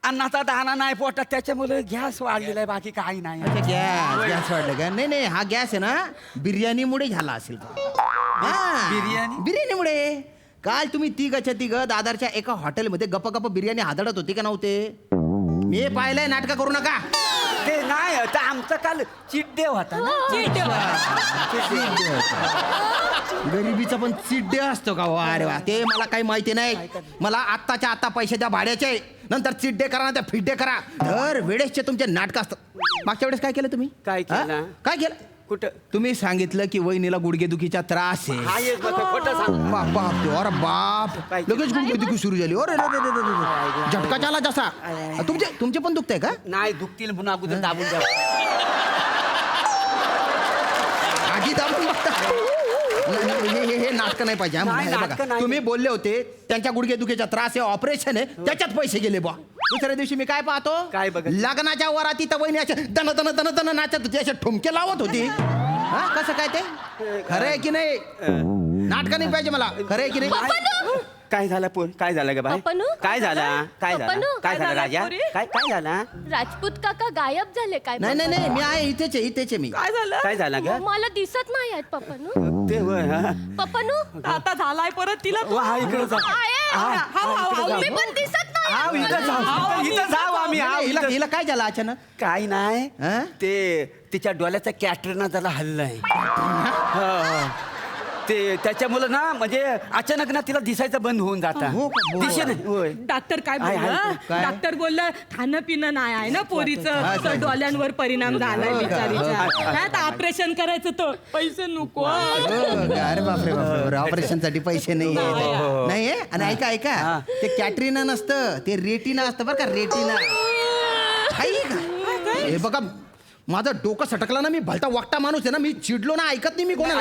Speaker 8: अन्नाचा दाना नाही पोटात, त्याच्यामुळे गॅस वाढलेला आहे, बाकी काही नाही.
Speaker 10: गॅस वाढलं का? नाही नाही, हा गॅस आहे ना बिर्याणीमुळे झाला असेल.
Speaker 8: बिर्याणी?
Speaker 10: बिर्याणीमुळे. काल तुम्ही तिघच्या तिघ दादरच्या एका हॉटेलमध्ये गप्पा गप्पा बिर्याणी हादडत होती का नव्हते? मी पाहिलंय. नाटकं करू नका.
Speaker 8: ते नाही, तर आमचा काल चीट डे होता ना.
Speaker 10: गरिबीचा पण चीट डे असतो का? अरे वा, ते मला काही माहिती नाही. मला आत्ताच्या आता पैसे द्या भाड्याचे, नंतर चीट डे करा, त्या फिट डे करा. दर वेळेसचे तुमचे नाटक असतात. मागच्या वेळेस काय केलं तुम्ही?
Speaker 8: काय केलं?
Speaker 10: हा? काय केलं?
Speaker 8: कुठं?
Speaker 10: तुम्ही सांगितलं की वहिनीला गुडघेदुखीचा त्रास आहे.
Speaker 8: हा एक मग खोटं सांग.
Speaker 10: बाप अरे बाप,
Speaker 8: काय?
Speaker 10: लगेच गुडघेदुखी सुरू झाली. अरे झटका झाला जसा. तुमचे पण दुखतंय का?
Speaker 8: नाही, दुखतील म्हणून अगोदर दाबून द्या.
Speaker 10: आधी दाबून बघता. हे नाटक नाही पाहिजे.
Speaker 8: नाही,
Speaker 10: हे
Speaker 8: नाटकं
Speaker 10: बघा,
Speaker 8: नाही.
Speaker 10: तुम्ही बोलले होते त्यांच्या गुडघेदुखीचा त्रास आहे, ऑपरेशन आहे, त्याच्यात पैसे गेले बा. दुसऱ्या दिवशी मी काय पाहतो?
Speaker 8: काय बघत?
Speaker 10: लग्नाच्या वराती तर वहिनी असे दन दन दन दन नाचत होती, असे ठुमके लावत होती. हा, कसं काय ते? खरं आहे की नाही? नाटक नाही पाहिजे मला. खरं आहे की नाही?
Speaker 8: काय झालं पोर? काय झालं ग बाय?
Speaker 5: पप्पानू?
Speaker 8: काय झाला? काय झालं?
Speaker 5: पप्पानू?
Speaker 8: काय झालं राजा? काय काय झाला?
Speaker 5: राजपूत काका गायब झाले काय?
Speaker 10: नाही नाही नाही, मी आहे इथेच आहे, इथेच आहे मी.
Speaker 8: काय झालं ग?
Speaker 5: मला दिसत नाही आहेत पप्पानू.
Speaker 8: ते होय, हा.
Speaker 5: पप्पानू
Speaker 9: आता झालाय परत तिला.
Speaker 8: हा, इकडे जा.
Speaker 5: मी पण दिसत नाही.
Speaker 8: हा, इथं जाऊ. इथं जाऊ आम्ही. हा, इथं.
Speaker 10: हिला काय झालं अचानक?
Speaker 8: काय नाही,
Speaker 10: हा?
Speaker 8: ते तिच्या डोळ्याचा कॅटरीना जरा हल्लाय. ते त्याच्यामुळं ना, म्हणजे अचानक ना तिला दिसायचं बंद होऊन जाता.
Speaker 10: हो का?
Speaker 8: दिसे नाही. होय.
Speaker 9: डॉक्टर काय
Speaker 8: आहे, आहे.
Speaker 9: बोलला?
Speaker 10: काय?
Speaker 9: डॉक्टर बोलला खाणं पिणं नाही आहे ना पोरीचं, तर डोळ्यांवर परिणाम झालाय
Speaker 10: हो का?
Speaker 9: बिचारीच्या. आता ऑपरेशन करायचं तर पैसे नको.
Speaker 10: अरे बापरे ऑपरेशन साठी पैसे नाही नाही आहे. आणि ऐका ऐका, ते कॅटरीना नसतं, ते रेटिना असतं बरं का. रेटिना. हे बघा, माझं डोकं सटकला ना, मी भलता वागता माणूस आहे ना, मी चिडलो ना, ऐकत नाही मी कोणाला.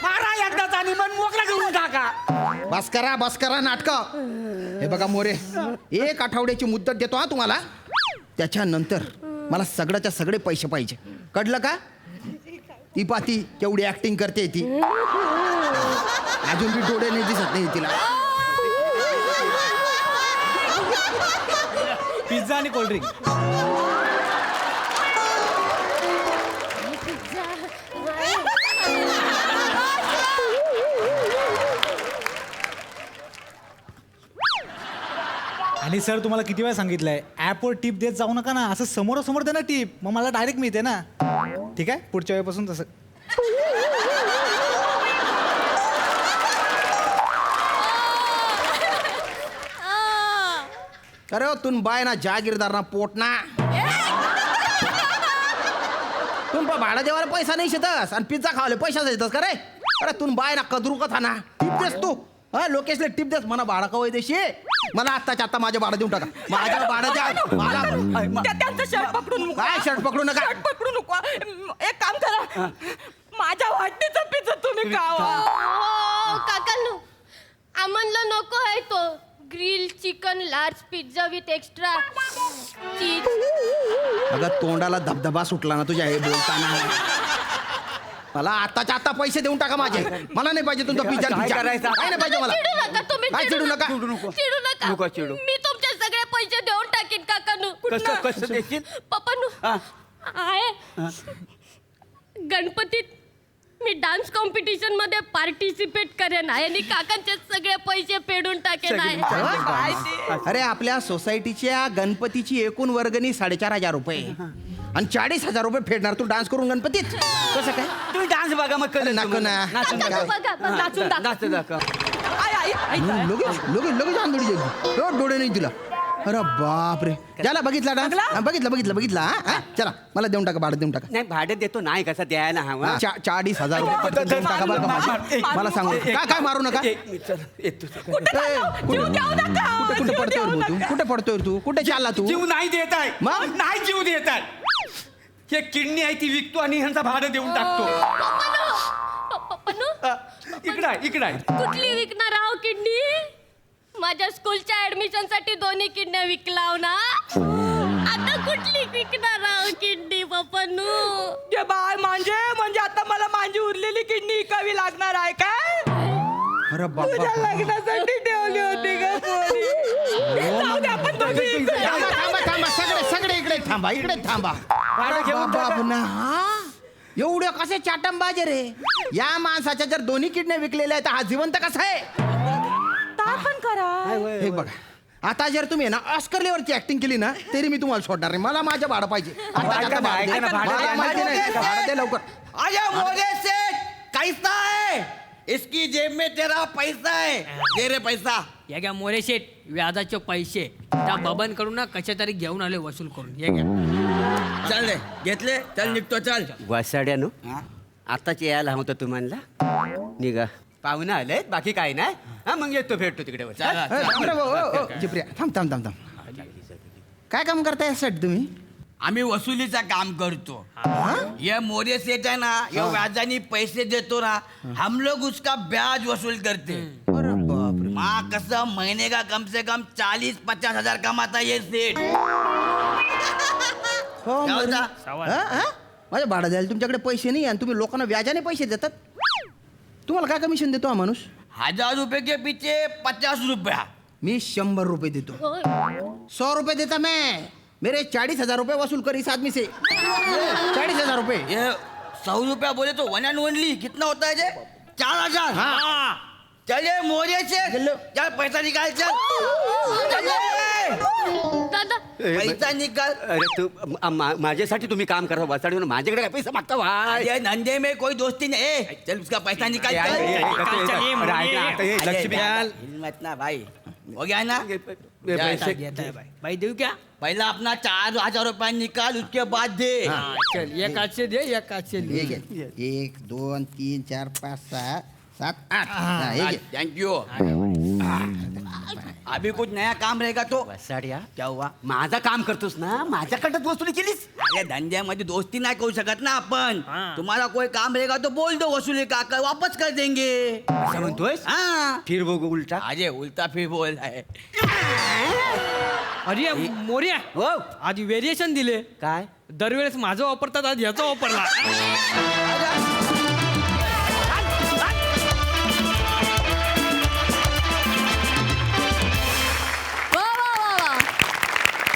Speaker 8: मारा एकदाच आणि मन मोकळा घेऊन टाका.
Speaker 10: बस करा नाटक. हे बघा मोरे, 1 आठवड्याची मुदत देतो हा तुम्हाला. त्याच्यानंतर मला सगळ्याच्या सगळे पैसे पाहिजे. कळलं का? ती पाती केवढी ऍक्टिंग करते ती. अजून बी डोळे नाही दिसत नाही तिला.
Speaker 11: पिझ्झा आणि कोल्ड्रिंक. आणि सर तुम्हाला किती वेळा सांगितलंय ॲपवर टिप देत जाऊ नका ना. असं समोरासमोर दे ना टिप, मग मला डायरेक्ट मिळते ना. ठीक आहे, पुढच्या वेळेपासून तसं.
Speaker 10: अरे तुम बाय ना जागीरदार ना पोट ना. तुम भाडा देवाला पैसा नाही शेतस आणि पिझ्झा खावाले पैसा देतस का रे? अरे तुम बाय ना कदरू का था ना. टिप देस तू. हा, लोकेशला टिप देस. मला भाडा कवय देशी. मला आत्ताच्या आता माझ्या भाडा देऊन टाका. माझ्या भाडा द्या मला.
Speaker 9: त्यांचं शर्ट पकडू नको.
Speaker 10: काय शर्ट पकडू नका?
Speaker 9: शर्ट पकडू नको. एक काम करा, माझ्या वाटणीचा पिझ्झा तुम्ही खावा.
Speaker 5: काकांनो, आम्हाला नको आहे तो grill chicken large pizza with extra cheese.
Speaker 10: अगं तोंडाला धबधबा सुटला ना तुझ्या हे बोलताना. मला आताच्या आता पैसे देऊन टाका माझे. मला नाही पाहिजे तुमचा पिझ्झा.
Speaker 8: काय करायचं?
Speaker 10: काय नाही पाहिजे मला.
Speaker 5: चिडू नका तुम्ही.
Speaker 10: काय चिडू नका?
Speaker 5: चिडू
Speaker 8: नको
Speaker 5: नका.
Speaker 8: चिडू.
Speaker 5: मी तुमचे सगळे पैसे देऊन टाकीन काकांनो.
Speaker 8: कसं देशील?
Speaker 5: पप्पांनो
Speaker 8: हा.
Speaker 5: आहे गणपतीत
Speaker 12: मी डान्स कॉम्पिटिशन मध्ये पार्टिसिपेट करेन आणि काकांचे सगळे पैसे फेडून टाकेन आहे.
Speaker 10: अरे आपल्या सोसायटीच्या गणपतीची एकूण वर्गणी 4,500 रुपये आणि 40,000 रुपये फेडणार तू डान्स करून गणपतीत कसं काय?
Speaker 8: तुम्ही डान्स बघा मग कळेल
Speaker 10: नको
Speaker 8: तुम्हाला.
Speaker 10: ना.
Speaker 8: नाचून
Speaker 12: बघा,
Speaker 8: दाखवा.
Speaker 12: बघा, नाचून दाखवा.
Speaker 8: नाचून दाखवा.
Speaker 10: लगेच आंधळी जाईल डोळे नाही तुला. अरे बापरे ज्याला बघितला डान्स बघितला हा? चला मला देऊन टाका भाडं देऊन टाका.
Speaker 8: नाही भाडे देतो नाही कसं द्यायला हवा
Speaker 10: 40,000 रुपये पटकन देऊन टाका बरं का माझे. मला सांगू काय मारू नका. कुठे पडतोय रे तू? कुठे पडतोय रे तू? कुठे चालला तू?
Speaker 8: जीव नाही देत आहे
Speaker 10: मग?
Speaker 8: नाही जीव देत आहे. हे किडनी आहे ती विकतो आणि ह्यांचा भाडं देऊन टाकतो. इकडं आहे.
Speaker 12: कुठली विकणार आहो किडनी? माझ्या स्कूलच्या ऍडमिशन साठी 2 किडन्या विकलाव ना. आता कुठली विकणार आहो किडनी पप्पानू?
Speaker 9: जे बाय म्हणजे आता मला माझी उरलेली किडनी विकावी लागणार आहे काय?
Speaker 10: अरे
Speaker 9: तुझ्या
Speaker 10: बाबा
Speaker 9: लग्नासाठी ठेवली होती का पोरी? जाऊ दे, आपण दोघी इकडे जाऊ.
Speaker 10: थांबा सगळे इकडे थांबा बाबा पुन्हा एवढे कसे चाटंबाज रे. या माणसाच्या जर 2 किडन्या विकलेल्या आहेत हा जिवंत कसा आहे?
Speaker 9: पण करा.
Speaker 10: हे बघा आता जर तुम्ही ना ऑस्कर लेवलची ऍक्टिंग केली ना तरी मी तुम्हाला सोडणार नाही. मला माझं भाडं पाहिजे.
Speaker 8: ऐका ना,
Speaker 10: मला माहिती नाही. भाडं दे लवकर.
Speaker 13: आजा मोरे सेठ कैसा है? इसकी जेब में तेरा पैसा है. दे रे पैसा.
Speaker 14: या घ्या मोरे शेठ व्याजाचे पैसे त्या बबनकडून ना कशा तरी घेऊन आले वसूल करून. हे घ्या.
Speaker 13: चल रे घेतले. चल निघतो चल.
Speaker 8: वासाड्यानो आताच यायला होतं तुम्हाला. निघा पाहुणा आले बाकी काय नाही. हा मग येतो भेटतो तिकडे.
Speaker 10: जिप्रिया थांब काय काम करताय सेठ तुम्ही?
Speaker 13: आम्ही वसुलीचा काम करतो. ये मोरे सेठ है ना ये व्याजानी पैसे देतो ना हम लोग उसका ब्याज वसूल करते. माँ कसम महीने का कम से कम 40-50 हजार कमाता ये सेठ. क्या होता?
Speaker 10: माझ्या भाडं द्यायला तुमच्याकडे पैसे नाही आणि तुम्ही लोकांना व्याजाने पैसे देतात. तुम्हाला काय कमिशन देतो हा माणूस?
Speaker 13: 1000 रुपये के पीछे 50 रुपया.
Speaker 10: मी 100 रुपये देतो. 100 रुपये देता मैं. मेरे 40,000 रुपये वसूल कर इस आदमी से. 40,000 रुपये.
Speaker 13: ये 100 रुपया बोले तो 1 and only कितना होता है ये? 4,000. हाँ. चलिए मोरे से चल पैसा निकाल चल.
Speaker 12: दादा
Speaker 13: पैसा निकाल.
Speaker 8: अरे तू माझ्यासाठी तुम्ही काम करा वासाडी माझ्याकडे काय पैसा मागता भाई.
Speaker 13: ये धंधे में कोई दोस्ती नहीं. ए, चल उसका पैसा निकाल चल. हिम्मत ना भाई. हो गया ना?
Speaker 14: भाई देऊ क्या?
Speaker 13: पहला अपना 4,000 रुपया निकाल उसके बाद दे.
Speaker 14: चल एक हाथ से दे एक हाथ से ले.
Speaker 10: 1 2 3 4 5 6 7 8.
Speaker 13: Thank you. अभी कुछ नया काम रहेगा तो.
Speaker 8: वासाड्या
Speaker 13: क्या हुआ?
Speaker 8: माझं काम करतोस ना माझ्याकडे वसुली केलीस.
Speaker 13: अरे धंद्यामध्ये दोस्ती नाही करू शकत ना आपण. तुम्हाला कोई काम रहेगा तो बोल दो वसूली का वापस कर देंगे.
Speaker 8: असं म्हणतोय.
Speaker 13: हाँ
Speaker 8: फिर बघू उलटा.
Speaker 13: अरे उल्टा फिर बोल रहा है.
Speaker 14: अरे मोर्या
Speaker 8: हो
Speaker 14: आधी व्हेरिएशन दिले.
Speaker 8: काय
Speaker 14: दरवेळेस माझं वापरतात आज ह्याचं वापरला.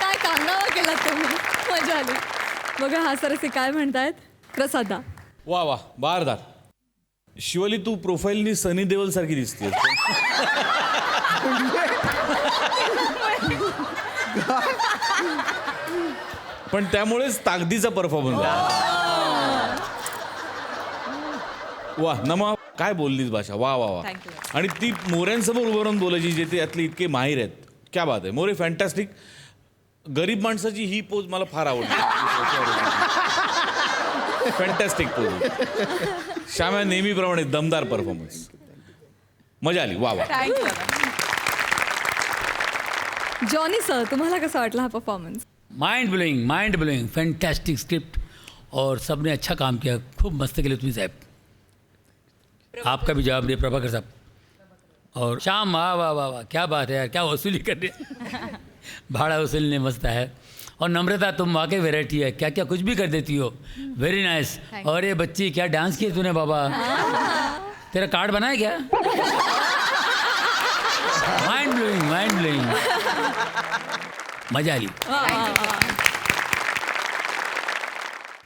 Speaker 2: काय कांगावा केला तुम्ही. मजा आली. बघा हा सरसे काय म्हणतायत. प्रसादा
Speaker 7: वा वा बारदार. शिवली तू प्रोफाईलनी सनी देओल सारखी दिसते. पण त्यामुळेच ताकदीचा परफॉर्मन्स वा नमा काय बोललीस भाषा. वा वा वा. आणि ती मोऱ्यांसमोर उभं राहून बोलायची जे ते यातले इतके माहीर आहेत. क्या बात आहे मोरे. फॅन्टॅस्टिक. गरीब माणसाची ही पोज मला फार आवडली. Fantastic pose. श्याम्या नेहमीप्रमाणे दमदार परफॉर्मन्स. मजा आली. वा वा.
Speaker 2: जॉनी सर तुम्हाला कसा वाटला हा performance.
Speaker 4: Mind blowing fantastic script और सबने अच्छा काम किया. खूप मस्त केले तुम्ही साहेब. आपका भी जवाब दिया प्रभाकर साहब. और शाम वाह वाह वाह वाह क्या बात है यार. क्या वसूली कर रहे. भाड़ा वसूलने मस्त है. और नम्रता तुम वाकई वैरायटी है. क्या क्या कुछ भी कर देती हो. Very nice. और ये बच्ची क्या डांस किया तूने बाबा. तेरा कार्ड बना है क्या. Mind blowing. मजा आली.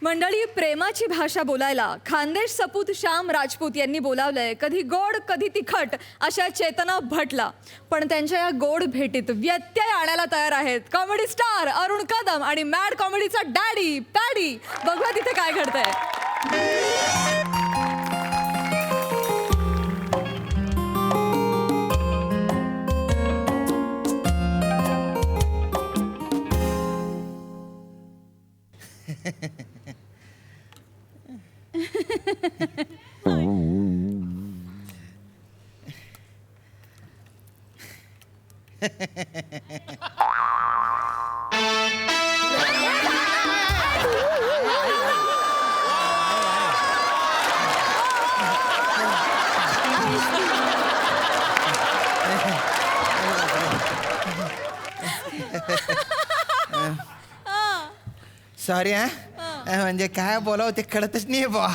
Speaker 2: मंडळी, प्रेमाची भाषा बोलायला खानदेश सपूत श्याम राजपूत यांनी बोलावलंय कधी गोड कधी तिखट अशा चेतना भटला. पण त्यांच्या या गोड भेटीत व्यत्यय आणायला तयार आहेत कॉमेडी स्टार अरुण कदम आणि मॅड कॉमेडीचा डॅडी पॅडी. बघूया तिथे काय घडतंय.
Speaker 10: सॉरी हा म्हणजे काय बोलावं ते कळतच नाही बा.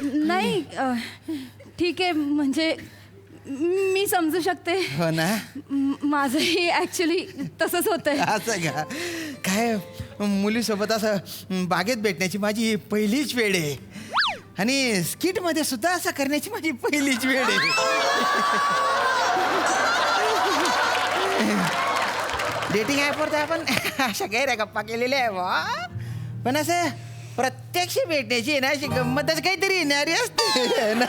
Speaker 2: नाही ठीक आहे, म्हणजे मी समजू शकते.
Speaker 10: हो ना.
Speaker 2: माझंही ऍक्च्युली तसंच होतंय.
Speaker 10: असं का? काय मुलीसोबत असं बागेत भेटण्याची माझी पहिलीच वेळ आहे आणि स्किटमध्ये सुद्धा असं करण्याची माझी पहिलीच वेळ आहे. डेटिंग ॲपवर तर आपण अशा गैर गप्पा केलेल्या आहे बा, पण असं प्रत्यक्ष भेटण्याची आहे ना अशी गंमतच काहीतरी येणारी असते ना.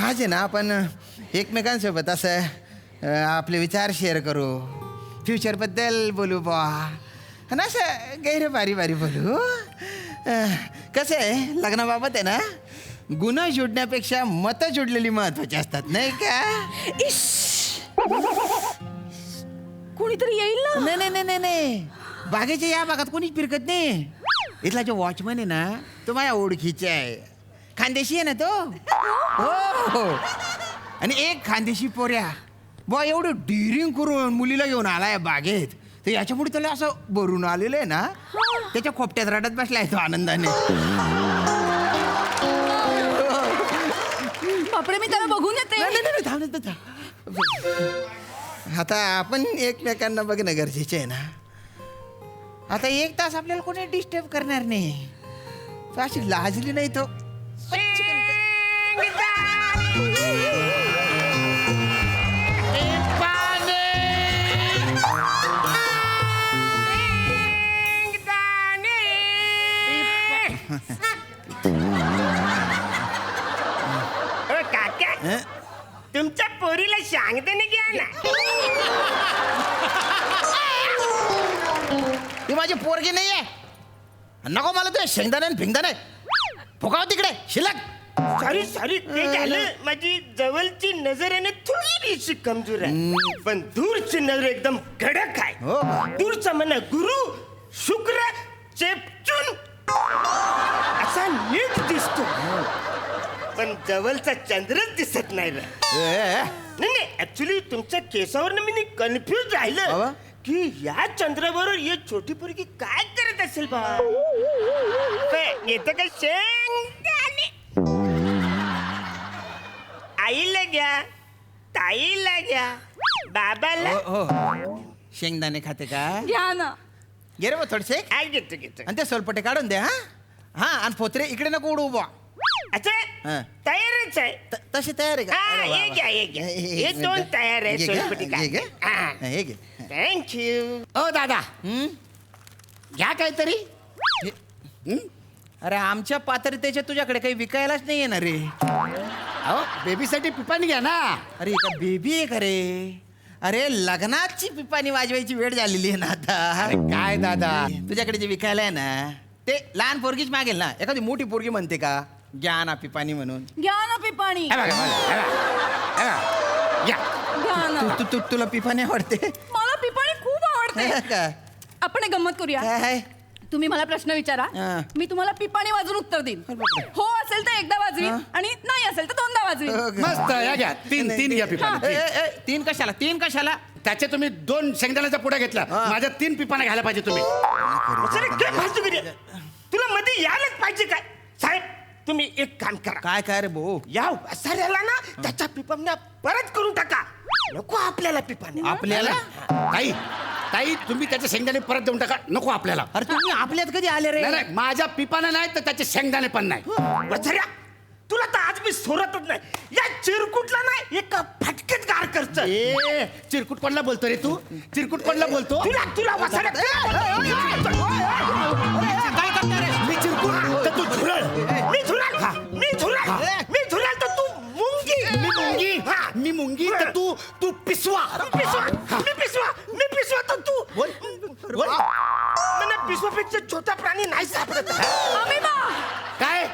Speaker 10: आज आहे ना आपण एकमेकांसोबत असं आपले विचार शेअर करू, फ्युचरबद्दल बोलू बा, आणि असं गैर बारी बारी बोलू. कसं आहे लग्नाबाबत आहे ना गुन्हा जुडण्यापेक्षा मतं जुडलेली महत्वाची असतात नाही का.
Speaker 2: कोणीतरी येईल ना.
Speaker 10: नाही नाही नाही नाही, बागेच्या या भागात कोणीच फिरकत नाही. इथला जो वॉचमन आहे ना तो माझ्या ओळखीचा आहे, खानदेशी आहे ना तो. हो, आणि एक खानदेशी पोऱ्या बा एवढं डिरिंग करून मुलीला घेऊन आलाय बागेत, तर याच्यापुढे त्याला असं भरून आलेलं आहे ना, त्याच्या खोपट्यात रडत बसलाय तो आनंदाने.
Speaker 2: बापरे, मी त्याला बघून येते.
Speaker 10: आता आपण एकमेकांना बघणं गरजेचं आहे ना. आता 1 तास आपल्याला कोणी डिस्टर्ब करणार नाही, तो अशी लाजली नाही तो.
Speaker 15: काका, तुमच्या पोरीला सांगताना घ्या ना.
Speaker 10: ती माझी पोरगी नाहीये. नको मला ते शेंगदाणे फिंगदाणे फुकाव तिकडे शिल्लक.
Speaker 15: सॉरी ते झालं, माझी जवळची नजर आहे ना थोडीशी कमजोर आहे, पण दूरची नजर एकदम कडक आहे. दूरचा म्हणा गुरु शुक्र चेपचून असा नीट दिसतो, पण जवळचा चंद्रच दिसत नाही. नाही ऍक्च्युली तुमच्या केसावर मी कन्फ्युज राहिलं की या चंद्राबरोबर ही छोटी पोरगी काय करत असेल बा. येतं का शेंगदाणे. आईला घ्या, ताईला घ्या, बाबाला.
Speaker 10: शेंगदाणे खाते का?
Speaker 2: घ्या ना.
Speaker 10: घे रे थोडसे.
Speaker 15: घेतो.
Speaker 10: आणि ते सोलपटे काढून दे. हा आणि फोत्रे इकडे नको उडू बा.
Speaker 15: अच्छा, तयारच आहे.
Speaker 10: तशी तयार आहे का?
Speaker 15: हे घ्या. हे 2 तयार आहे सोलपटी.
Speaker 10: हे घे.
Speaker 15: थँक्यू.
Speaker 10: ओ दादा, घ्या काहीतरी. अरे आमच्या पात्रतेच्या तुझ्याकडे काही विकायलाच नाही येणार रे.
Speaker 8: अहो बेबीसाठी पिपाणी घ्या ना.
Speaker 10: अरे का बेबी आहे का रे? अरे लग्नाची पिपाणी वाजवायची वेळ झालेली आहे ना आता.
Speaker 8: काय दादा,
Speaker 10: तुझ्याकडे जे विकायला आहे ना ते लहान पोरगीच मागेल ना. एखादी मोठी पोरगी म्हणते का घ्या ना पिपाणी म्हणून.
Speaker 2: घ्या ना पिपाणी.
Speaker 10: तुला पिपाणी आवडते?
Speaker 2: मला पिपाणी खूप आवडते.
Speaker 10: का
Speaker 2: आपण एक गंमत करूया.
Speaker 10: काय?
Speaker 2: तुम्ही मला प्रश्न विचारा, मी तुम्हाला पिपाणी वाजून उत्तर देईन. हो असेल तर एकदा वाजवीन आणि नाही असेल तर 2दा वाजवीन.
Speaker 8: मस्त. या घ्या. 3 घ्या पिपाणी.
Speaker 10: 3 कशाला? 3 कशाला?
Speaker 8: त्याचे तुम्ही 2 शेंगदाण्याचा पुढे घेतला, माझ्या 3 पिपाण्या घ्यायला पाहिजे तुम्ही.
Speaker 15: तुला मध्ये यायलाच पाहिजे काय? साहेब तुम्ही एक काम करा.
Speaker 10: काय रे भाऊ?
Speaker 15: या वासाऱ्याला ना त्याच्या पिपाण्या परत करून टाका. नको आपल्याला पिपाण्या.
Speaker 8: आपल्याला? ताई तुम्ही त्याचे शेंगदाणे परत देऊन टाका, नको आपल्याला.
Speaker 10: अरे तुम्ही आपल्यात कधी आले रे?
Speaker 8: नाही नाही, माझ्या पिपानं नाही तर त्याचे शेंगदाणे पण नाही.
Speaker 15: वत्सऱ्या, तुला तर आज मी सोडतच नाही. या चिरकुटला नाही एका फटकेत गार करत.
Speaker 8: ए चिरकुट कोणला बोलतो रे तू? चिरकुट कोणला बोलतो?
Speaker 15: तुला वत्सऱ्या,
Speaker 8: काय करणार रे? मी चिरकुट तर तू झुरळ.
Speaker 15: मी झुरळ तर तू मुंगी.
Speaker 8: मी मुंगी तर तू पिसवा.
Speaker 15: मी पिसवा तर तू मला पिसवापेक्षा छोटा प्राणी नाही सापडत.
Speaker 8: काय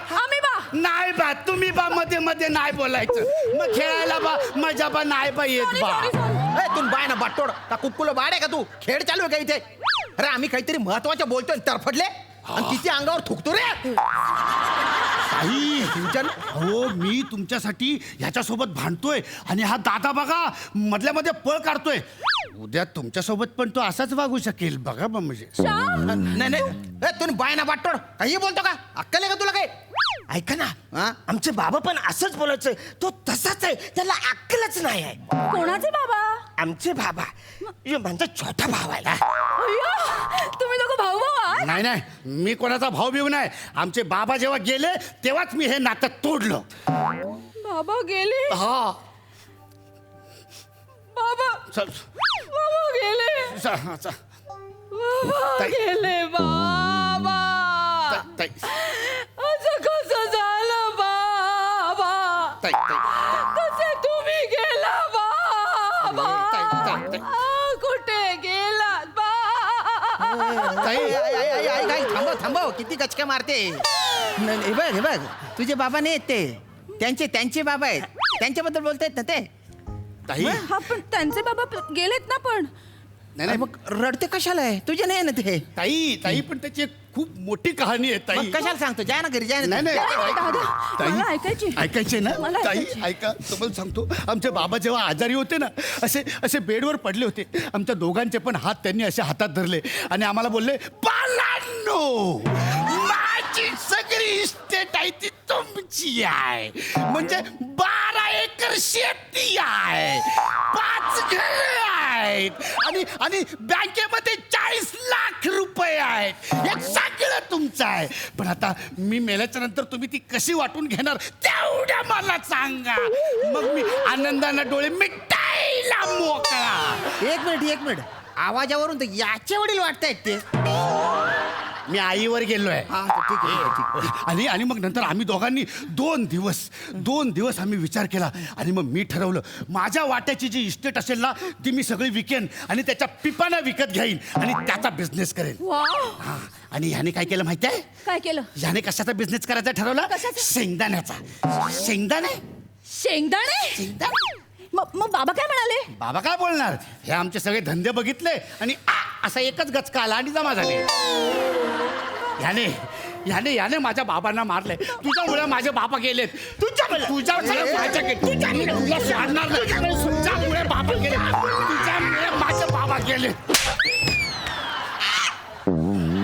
Speaker 8: नाही बा, तुम्ही बा मध्ये मध्ये नाही बोलायचं. मग खेळायला बा मजा बा नाही बा येत बा.
Speaker 10: तू बाय ना बाटोड का कुक्कुलो बाड आहे का तू? खेळ चालू आहे का इथे? अरे आम्ही काहीतरी महत्वाचं बोलतोय तरफडले आणि तिच्या अंगावर थुकतो रे.
Speaker 8: आई तुमच्या हो मी तुमच्यासाठी ह्याच्यासोबत भांडतोय आणि हा दादा बघा मधल्या मध्ये पळ काढतोय. उद्या तुमच्यासोबत पण तो असाच वागू शकेल बघा बा. म्हणजे
Speaker 10: नाही नाही, तुम्ही बाय ना बाटोड काही बोलतो का? अक्कल आहे का तुला? काय
Speaker 15: ऐका ना, आमचे बाबा पण असंच बोलायचं. तो तसाच आहे, त्याला अक्कलच नाही आहे.
Speaker 2: कोणाचे बाबा?
Speaker 15: आमचे बाबा हे माझा छोटा भाव आहे.
Speaker 2: तुम्ही लोक भाऊ भाऊ?
Speaker 8: नाही नाही, मी कोणाचा भाऊ बिऊ नाही. आमचे बाबा जेव्हा गेले तेव्हाच मी हे नातं तोडलं.
Speaker 2: बाबा गेले?
Speaker 8: हा
Speaker 2: बाबा
Speaker 8: चल
Speaker 2: गेले. बाबा गेले. बाबा असं कसं झालं बाबा? कसं तुम्ही गेला बाबा? कुठे गेलात बाबा?
Speaker 10: थांबव किती गचक्या मारते. हे बघ तुझे बाबा नाही आहेत ते, त्यांचे बाबा आहेत. त्यांच्याबद्दल बोलतायत ना ते.
Speaker 8: ताई
Speaker 2: हा पण त्यांचे बाबा गेलेत ना. पण
Speaker 10: नाही मग रडते कशाला आहे? तुझे नाही ना ते.
Speaker 8: ताई पण त्याची एक खूप मोठी कहाणी आहे ताई.
Speaker 10: मग कशाला सांगतो? जाय ना घरी, जाय ना.
Speaker 8: नाही
Speaker 2: मला ऐकायची.
Speaker 8: ऐकायचे ना
Speaker 2: मला
Speaker 8: ताई?
Speaker 2: ऐकायची.
Speaker 8: ऐका तुम्हाला सांगतो, आमचे बाबा जेव्हा आजारी होते ना असे बेडवर पडले होते. आमच्या दोघांचे पण हात त्यांनी असे हातात धरले आणि आम्हाला बोलले, बालांनो माझी सगळी इस्टेट आहे ती तुमची आहे. म्हणजे 12 एकर शेती आहे, 5 घरं आहेत आणि बँकेमध्ये 40 लाख रुपये आहेत. हे सगळं तुमचं आहे. पण आता मी मेल्याच्या नंतर तुम्ही ती कशी वाटून घेणार तेवढ्या मला सांगा. मग मी आनंदाने डोळे मिटायला मोकळा.
Speaker 10: एक मिनिट आवाजावरून तर याचे वडील वाटतायत ते.
Speaker 8: मी आईवर गेलोय.
Speaker 10: ठीक आहे.
Speaker 8: आणि मग नंतर आम्ही दोघांनी 2 दिवस आम्ही विचार केला आणि मग मी ठरवलं माझ्या वाट्याची जी इस्टेट असेल ना ती मी सगळी विकेन आणि त्याच्या पिपाना विकत घेईन आणि त्याचा बिझनेस करेन. आणि ह्याने काय केलं माहिती आहे?
Speaker 2: काय केलं?
Speaker 8: ह्याने कशाचा बिझनेस करायचा ठरवला? शेंगदाण्याचा.
Speaker 2: शेंगदाणे? मग बाबा काय म्हणाले?
Speaker 8: बाबा काय बोलणार? हे आमचे सगळे धंदे बघितले आणि असा एकच गचका आला आणि जमा झाले. याने माझ्या बाबांना मारले. तुझ्यामुळे माझे बाबा गेलेत. तुझ्यामुळे तुला सोडणार नाही. तुझ्यामुळे बाबा गेले. तुझ्यामुळे माझे बाबा गेले.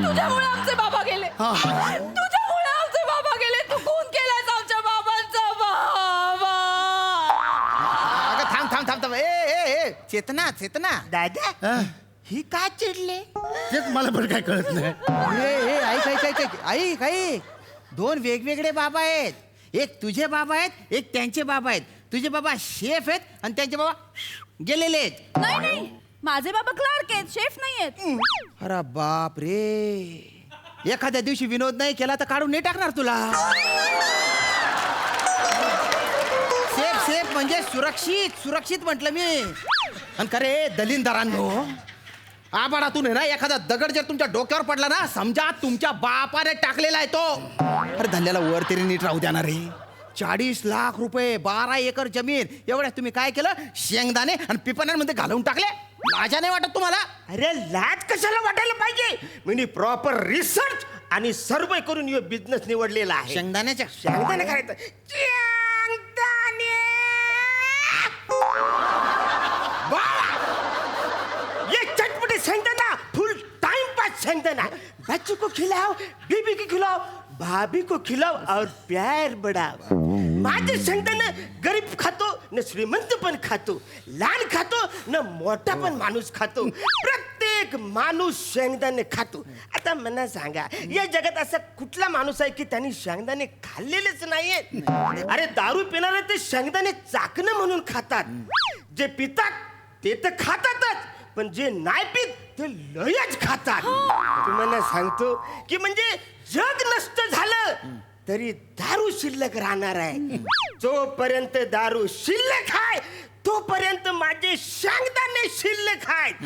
Speaker 2: तुझ्यामुळे आमचे बाबा गेले. तुझ्यामुळे आमचे बाबा गेले. तू खून केलास आमच्या बाबांचा. बाबा
Speaker 10: थांब. ए चेतना
Speaker 15: दादा
Speaker 10: ही काय चिडले?
Speaker 8: तेच मला पण काय कळत नाही.
Speaker 10: ऐक 2 वेगवेगळे बाबा आहेत. एक तुझे बाबा आहेत, एक त्यांचे बाबा आहेत. तुझे बाबा शेफ आहेत आणि त्यांचे बाबा गेलेले आहेत.
Speaker 2: नाही माझे बाबा क्लार्क आहेत, शेफ नाही आहेत.
Speaker 10: अरे बाप रे, एखाद्या दिवशी विनोद नाही केला तर काढून नाही टाकणार तुला. सेफ म्हणजे सुरक्षित म्हटलं मी. आणि का रे दलिंदरांनो, आबाडातून आहे ना एखादा दगड जर तुमच्या डोक्यावर पडला ना समजा तुमच्या बापाने टाकलेला आहे तो. अरे धंद्याला वर तरी नीट राहू देणार रे. 40 लाख रुपये, 12 एकर जमीन, एवढ्या तुम्ही काय केलं? शेंगदाणे आणि पिपण्यांमध्ये घालवून टाकले. लाजा नाही वाटत तुम्हाला?
Speaker 15: अरे लाज कशाला वाटायला पाहिजे? मी प्रॉपर रिसर्च आणि सर्वे करून यो बिझनेस निवडलेला आहे.
Speaker 10: शेंगदाणे
Speaker 15: करायचं. ये चटपटे शेंगदाणा, फुल टाइम पास शेंगदाणा. बच्चों को खिलाओ, बीबी को खिलाओ, भाभी को खिलाओ और प्यार बढ़ाओ. माझे शेंगदाणा गरीब खातो न श्रीमंत पण खातो, लहान खातो न मोठा पण माणूस खातो. प्रत्येक प्रत्येक माणूस शेंगदाणे खातो. आता मला सांगा, या जगात असा कुठला माणूस आहे की त्यांनी शेंगदाणे खाल्लेलेच नाहीये? अरे दारू पिणारे ते शेंगदाणे चाकणं म्हणून खातात. जे पितात ते तर खातातच, पण जे नाही पित ते लयच खातात. तुम्हाला सांगतो की म्हणजे जग नष्ट झालं तरी दारू शिल्लक राहणार आहे. जोपर्यंत दारू शिल्लक आहे तोपर्यंत माझे शेंगदाणे शिल्लक आहेत.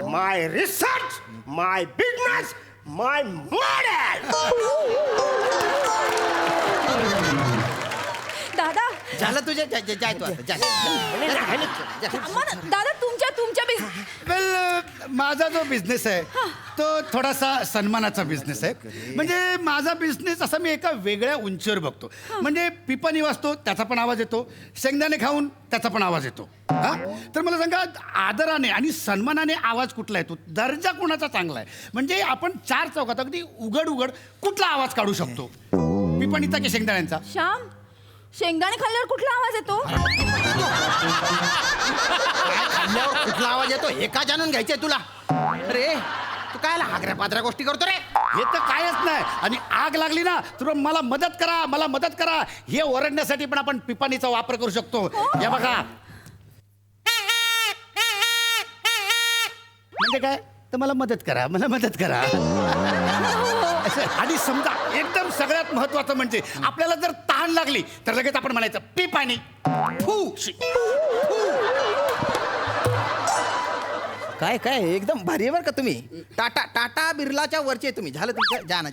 Speaker 15: माय रिसर्च, माय बिझनेस, माय मॉडेल.
Speaker 2: दादा
Speaker 10: झालं तुझे जाय तू आता, जाय.
Speaker 2: दादा तुमच्या
Speaker 8: वेल माझा जो बिझनेस आहे तो थोडासा सन्मानाचा बिझनेस आहे. म्हणजे माझा बिझनेस असा मी एका वेगळ्या उंचीवर बघतो. म्हणजे पिपाणी वाजतो त्याचा पण आवाज येतो, शेंगदाणे खाऊन त्याचा पण आवाज येतो. हा, तर मला सांगा, आदराने आणि सन्मानाने आवाज कुठला येतो, दर्जा कोणाचा चांगला आहे? म्हणजे आपण चार चौकात अगदी उघड कुठला आवाज काढू शकतो, पिपाणीचा की शेंगदाण्यांचा?
Speaker 2: श्याम, शेंगदाणे खाल्ल्यावर कुठला आवाज येतो?
Speaker 10: खाल्ल्यावर कुठला आवाज येतो हे का जाणून घ्यायचंय तुला? अरे तू काय हागऱ्या पात्र्या गोष्टी करतो रे?
Speaker 8: हे तर कायच नाही. आणि आग लागली ना तर मला मदत करा हे ओरडण्यासाठी पण आपण पिपाणीचा वापर करू शकतो. हे बघा, म्हणजे काय, तर मला मदत करा. आणि समजा एकदम सगळ्यात महत्वाचं म्हणजे आपल्याला जर तहान लागली तर लगेच आपण म्हणायचं पिपाणी.
Speaker 10: काय एकदम भारी आहे बरं का तुम्ही. टाटा बिर्लाच्या वरचे तुम्ही. झालं तुमचं, जा ना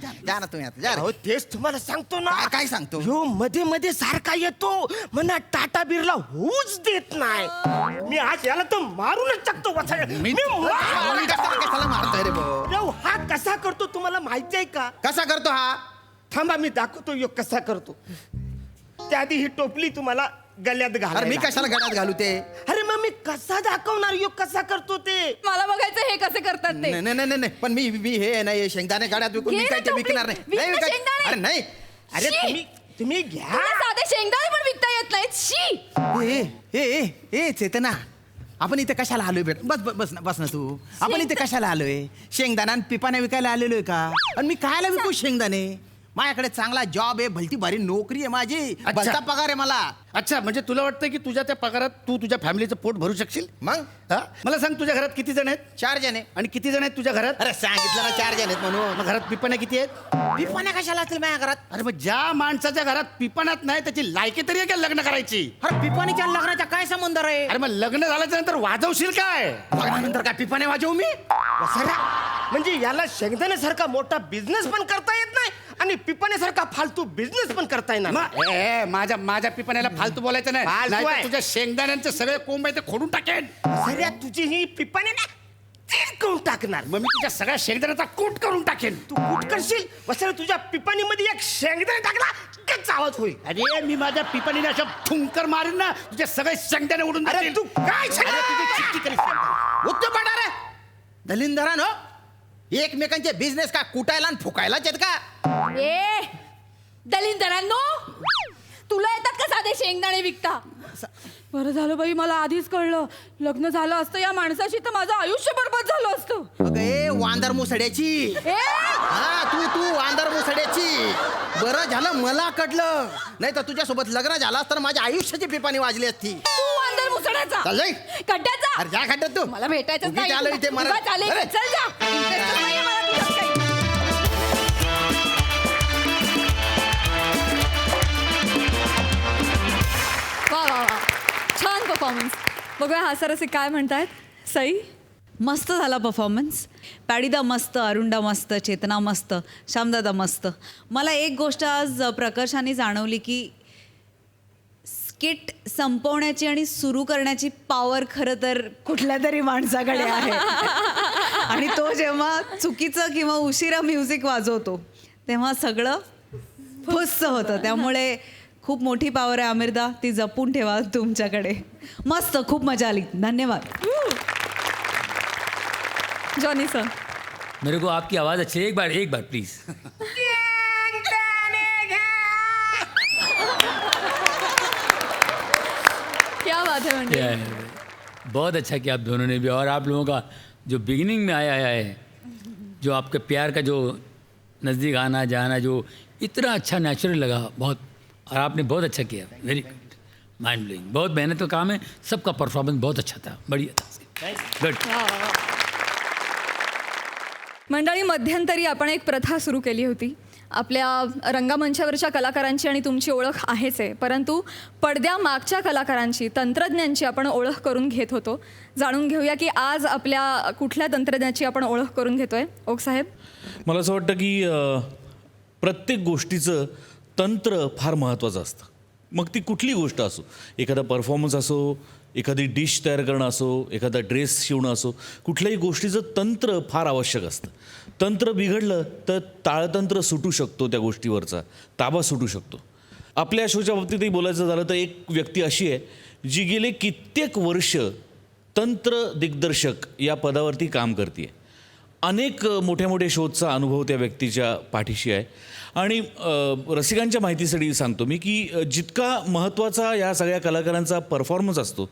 Speaker 10: तुम्ही आता, जा.
Speaker 15: अहो तेच तुम्हाला सांगतो ना.
Speaker 10: काय सांगतो?
Speaker 15: ह्यो मध्ये सारखा येतो, म्हणा टाटा बिर्ला होऊच देत नाही. मी आज याला तर मारूनच टाकतो.
Speaker 10: कशाला मारतोय रे भाऊ?
Speaker 15: हा कसा करतो तुम्हाला माहिती आहे का?
Speaker 10: कसा करतो हा?
Speaker 15: थांबा मी दाखवतो ह्यो कसा करतो. त्याआधी ही टोपली तुम्हाला गल्यात घाल.
Speaker 10: अरे मी कशाला गळ्यात घालू ते?
Speaker 15: अरे मग मी कसा दाखवणार ह्यो कसा करतो ते?
Speaker 2: मला बघायचं हे कसे करतात ते.
Speaker 10: नाही पण मी हे नाही शेंगदाणे गाड्यात विकून मी काय ते विकणार नाही. अरे नाही,
Speaker 15: अरे तुम्ही घ्या.
Speaker 2: साधे शेंगदाणे पण विकता येत नाहीत. शी.
Speaker 10: ए चेतना, आपण इथे कशाला आलोय बेट? बस ना तू. आपण इथे कशाला आलोय? शेंगदाणा आणि पिपाण्या विकायला आलेलोय का? आणि मी कायला विकू शेंगदाणे? माझ्याकडे चांगला जॉब आहे, भलती भारी नोकरी आहे माझी, भलता पगार आहे मला.
Speaker 8: अच्छा, म्हणजे तुला वाटतं की तुझ्या त्या पगारात तू तुझ्या फॅमिलीचं पोट भरू शकशील?
Speaker 10: मग
Speaker 8: मला सांग, तुझ्या घरात किती जण आहेत?
Speaker 10: 4 जण आहे.
Speaker 8: आणि किती जण आहेत तुझ्या घरात?
Speaker 10: अरे सांगितलं ना 4 जण आहेत म्हणून.
Speaker 8: मग घरात पिपाण्या किती आहेत?
Speaker 10: पिपाण्या कशाला असतील माझ्या घरात?
Speaker 8: अरे मग ज्या माणसाच्या घरात पिपाण्यात नाही त्याची लायकी तरी आहे का लग्न करायची?
Speaker 10: अरे पिपाणीच्या लग्नाचा काय संबंध रे?
Speaker 8: अरे मग लग्न झाल्याच्या नंतर वाजवशील काय?
Speaker 10: लग्नानंतर काय पिपाण्या वाजवू मी?
Speaker 15: म्हणजे याला शेंगदाण्यासारखा मोठा बिझनेस पण करता येत नाही आणि पिपाण्यासारखा फालतू बिझनेस पण करता येणार.
Speaker 8: माझ्या पिपाण्याला फालतू बोलायचं नाही. नाहीतर तुझ्या शेंगदाण्यांचे सगळे कोंब आहे ते खोडून टाकेन.
Speaker 15: सगळ्या तुझी ही पिपाण्या ना तीन करून टाकणार.
Speaker 8: मग मी तुझ्या सगळ्या शेंगदाण्याचा कूट करून टाकेन.
Speaker 15: तू कूट करशील? वसर तुझ्या पिपाणीमध्ये एक शेंगदाणा टाकला कच आवाज होईल.
Speaker 8: अरे मी माझ्या पिपाणीने अशा फुंकर मारीन ना तुझे सगळे शेंगदाणे उडून
Speaker 15: अरे तू काय
Speaker 10: उत्तर पडणार आहे दलिंदरा नो? एकमेकांचे बिझनेस का कुटायला आणि फुकायलाच आहेत का?
Speaker 2: ए दलिंदरांनो, तुला येतात का साधे शेंगदाणे विकता? बरं झालं बाई, मला आधीच कळलं. लग्न झालं असतं या माणसाशी तर माझं आयुष्य बरबाद झालं असतं.
Speaker 10: अगे वांदर मुसड्याची. हा तू वांदर मुसड्याची. बरं झालं मला कळलं, नाही तर तुझ्यासोबत लग्न झालं असतं माझ्या आयुष्याची पिपाणी वाजली असती.
Speaker 2: तू वांदर मुसड्याचा,
Speaker 10: चाललंय
Speaker 2: खड्ड्याचा.
Speaker 10: अरे जा खड्ड्यात तू.
Speaker 2: मला भेटायचं
Speaker 10: उगीच आलं इथे मला.
Speaker 2: चल जा. इंटरेस्ट नाहीये मला तुझ्यात काही. वा छान परफॉर्मन्स. बघूया हा सर असे काय म्हणतायत. सई,
Speaker 6: मस्त झाला परफॉर्मन्स. पॅडीदा मस्त, अरुंडा मस्त, चेतना मस्त, श्यामदादा मस्त. मला एक गोष्ट आज प्रकर्षाने जाणवली की स्किट संपवण्याची आणि सुरू करण्याची पॉवर खरं तर कुठल्या तरी माणसाकडे आहे. आणि तो जेव्हा चुकीचं किंवा उशिरा म्युझिक वाजवतो तेव्हा सगळं फुस्स होतं. त्यामुळे खूप मोठी पॉवर आहे आमिरदा, ती जपून ठेवा तुमच्याकडे. मस्त, खूप मजा आली. धन्यवाद.
Speaker 2: जॉनी सर,
Speaker 4: मेरे को आपकी आवाज़ अच्छी है. एक बार प्लीज.
Speaker 2: क्या बात है मंडळी.
Speaker 4: बहुत अच्छा किया आप दोनों ने भी, और आप लोगों का जो बिगिनिंग में आया है, जो आपके प्यार का जो नज़दीक आना जाना, जो इतना अच्छा नेचुरल लगा, बहुत, और आपने बहुत अच्छा किया, वेरी गुड, माइंड ब्लोइंग, बहुत मेहनत का काम है, सबका परफॉर्मेंस बहुत अच्छा था, बढ़िया था, गुड।
Speaker 2: मंडळी, मध्यंतरी आपण एक प्रथा सुरू केली होती. आपल्या रंगमंचावरच्या कलाकारांची आणि तुमची ओळख आहेच आहे, परंतु पडद्यामागच्या कलाकारांची, तंत्रज्ञांची आपण ओळख करून घेत होतो. जाणून घेऊया की आज आपल्या कुठल्या तंत्रज्ञाची आपण ओळख करून घेतोय. ओक साहेब,
Speaker 7: मला असं वाटतं की प्रत्येक गोष्टीचं तंत्र फार महत्त्वाचं असतं. मग ती कुठली गोष्ट असो, एखादा परफॉर्मन्स असो, एखादी डिश तयार करणं असो, एखादा ड्रेस शिवणं असो, कुठल्याही गोष्टीचं तंत्र फार आवश्यक असतं. तंत्र बिघडलं तर ताळतंत्र सुटू शकतो, त्या गोष्टीवरचा ताबा सुटू शकतो. आपल्या शोच्या बाबतीतही बोलायचं झालं तर एक व्यक्ती अशी आहे जी गेले कित्येक वर्ष तंत्र दिग्दर्शक या पदावरती काम करते. अनेक मोठ्या मोठ्या शोजचा अनुभव त्या व्यक्तीच्या पाठीशी आहे. आणि रसिकांच्या माहितीसाठी सांगतो मी की जितका महत्त्वाचा या सगळ्या कलाकारांचा परफॉर्मन्स असतो,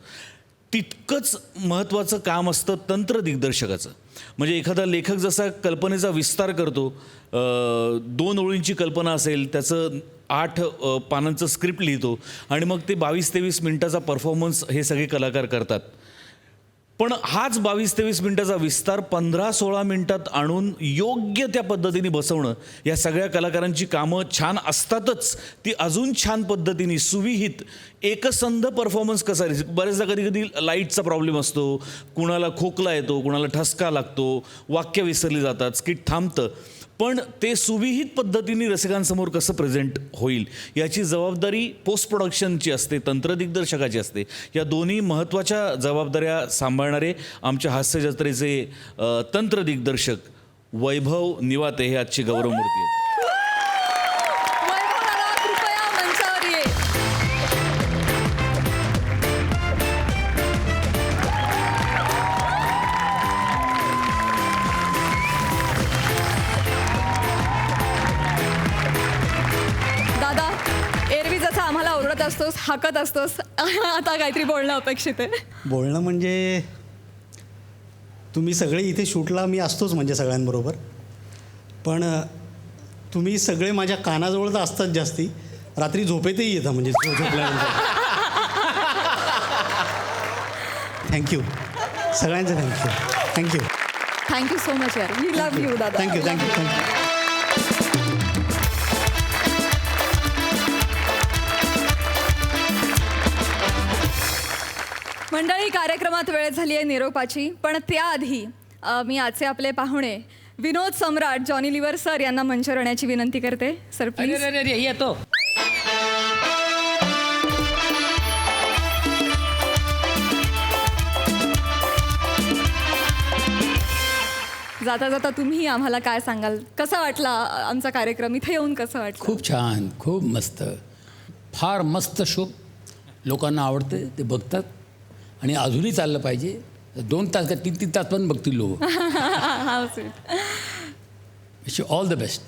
Speaker 7: तितकंच महत्त्वाचं काम असतं तंत्र दिग्दर्शकाचं. म्हणजे एखादा लेखक जसा कल्पनेचा विस्तार करतो, 2 ओळींची कल्पना असेल, त्याचं 8 पानांचं स्क्रिप्ट लिहितो आणि मग ते 22-23 मिनटाचा परफॉर्मन्स हे सगळे कलाकार करतात. पण हाच 22-23 मिनटाचा विस्तार 15-16 मिनटात आणून योग्य त्या पद्धतीने बसवणं, या सगळ्या कलाकारांची कामं छान असतातच, ती अजून छान पद्धतीने सुविहित एकसंध परफॉर्मन्स कसा. बरेचदा कधी कधी लाईटचा प्रॉब्लेम असतो, कुणाला खोकला येतो, कुणाला ठसका लागतो, वाक्य विसरली जातात, स्किट थांबतं, पण ते सुविहित पद्धतीने रसिकांसमोर कसं प्रेझेंट होईल याची जबाबदारी पोस्ट प्रोडक्शनची असते, तंत्रदिग्दर्शकाची असते. या दोन्ही महत्त्वाच्या जबाबदाऱ्या सांभाळणारे आमच्या हास्य जत्रेचे तंत्रदिग्दर्शक वैभव निवाते हे आजची गौरवमूर्ती आहेत.
Speaker 2: असतोस, हाकत असतोस, आता काहीतरी बोलणं अपेक्षित आहे.
Speaker 16: बोलणं म्हणजे तुम्ही सगळे इथे शूटला मी असतोच म्हणजे सगळ्यांबरोबर, पण तुम्ही सगळे माझ्या कानाजवळ तर असतात जास्ती, रात्री झोपेतही येतं म्हणजे झोपल्यानंतर. थँक्यू सगळ्यांचं, थँक्यू.
Speaker 2: थँक्यू सो मच यार, वी लव्ह यू दादा.
Speaker 16: थँक्यू.
Speaker 2: मंडळी, कार्यक्रमात वेळ झाली आहे निरोपाची, पण त्याआधी मी आजचे आपले पाहुणे विनोद सम्राट जॉनी लिव्हर सर यांना मंचावर येण्याची विनंती करते. Sir please.
Speaker 14: येतो.
Speaker 2: जाता जाता तुम्ही आम्हाला काय सांगाल, कसा वाटला आमचा कार्यक्रम, इथे येऊन कसं वाटलं?
Speaker 4: खूप छान, खूप मस्त, फार मस्त शो. लोकांना आवडते, ते बघतात आणि अजूनही चाललं पाहिजे. 2 तास का 3 तास पण बघतील लोक. All the best.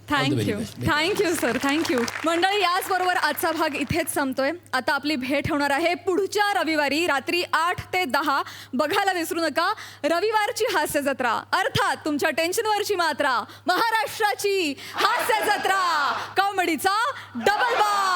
Speaker 2: Thank you sir, thank you. मंडळी, याचबरोबर आजचा भाग इथेच संपतोय. आता आपली भेट होणार आहे पुढच्या रविवारी रात्री 8 ते 10. बघायला विसरू नका रविवारची हास्य जत्रा, अर्थात तुमच्या टेन्शनवरची मात्रा, महाराष्ट्राची हास्य जत्रा, कॉमेडीचा डबल बार.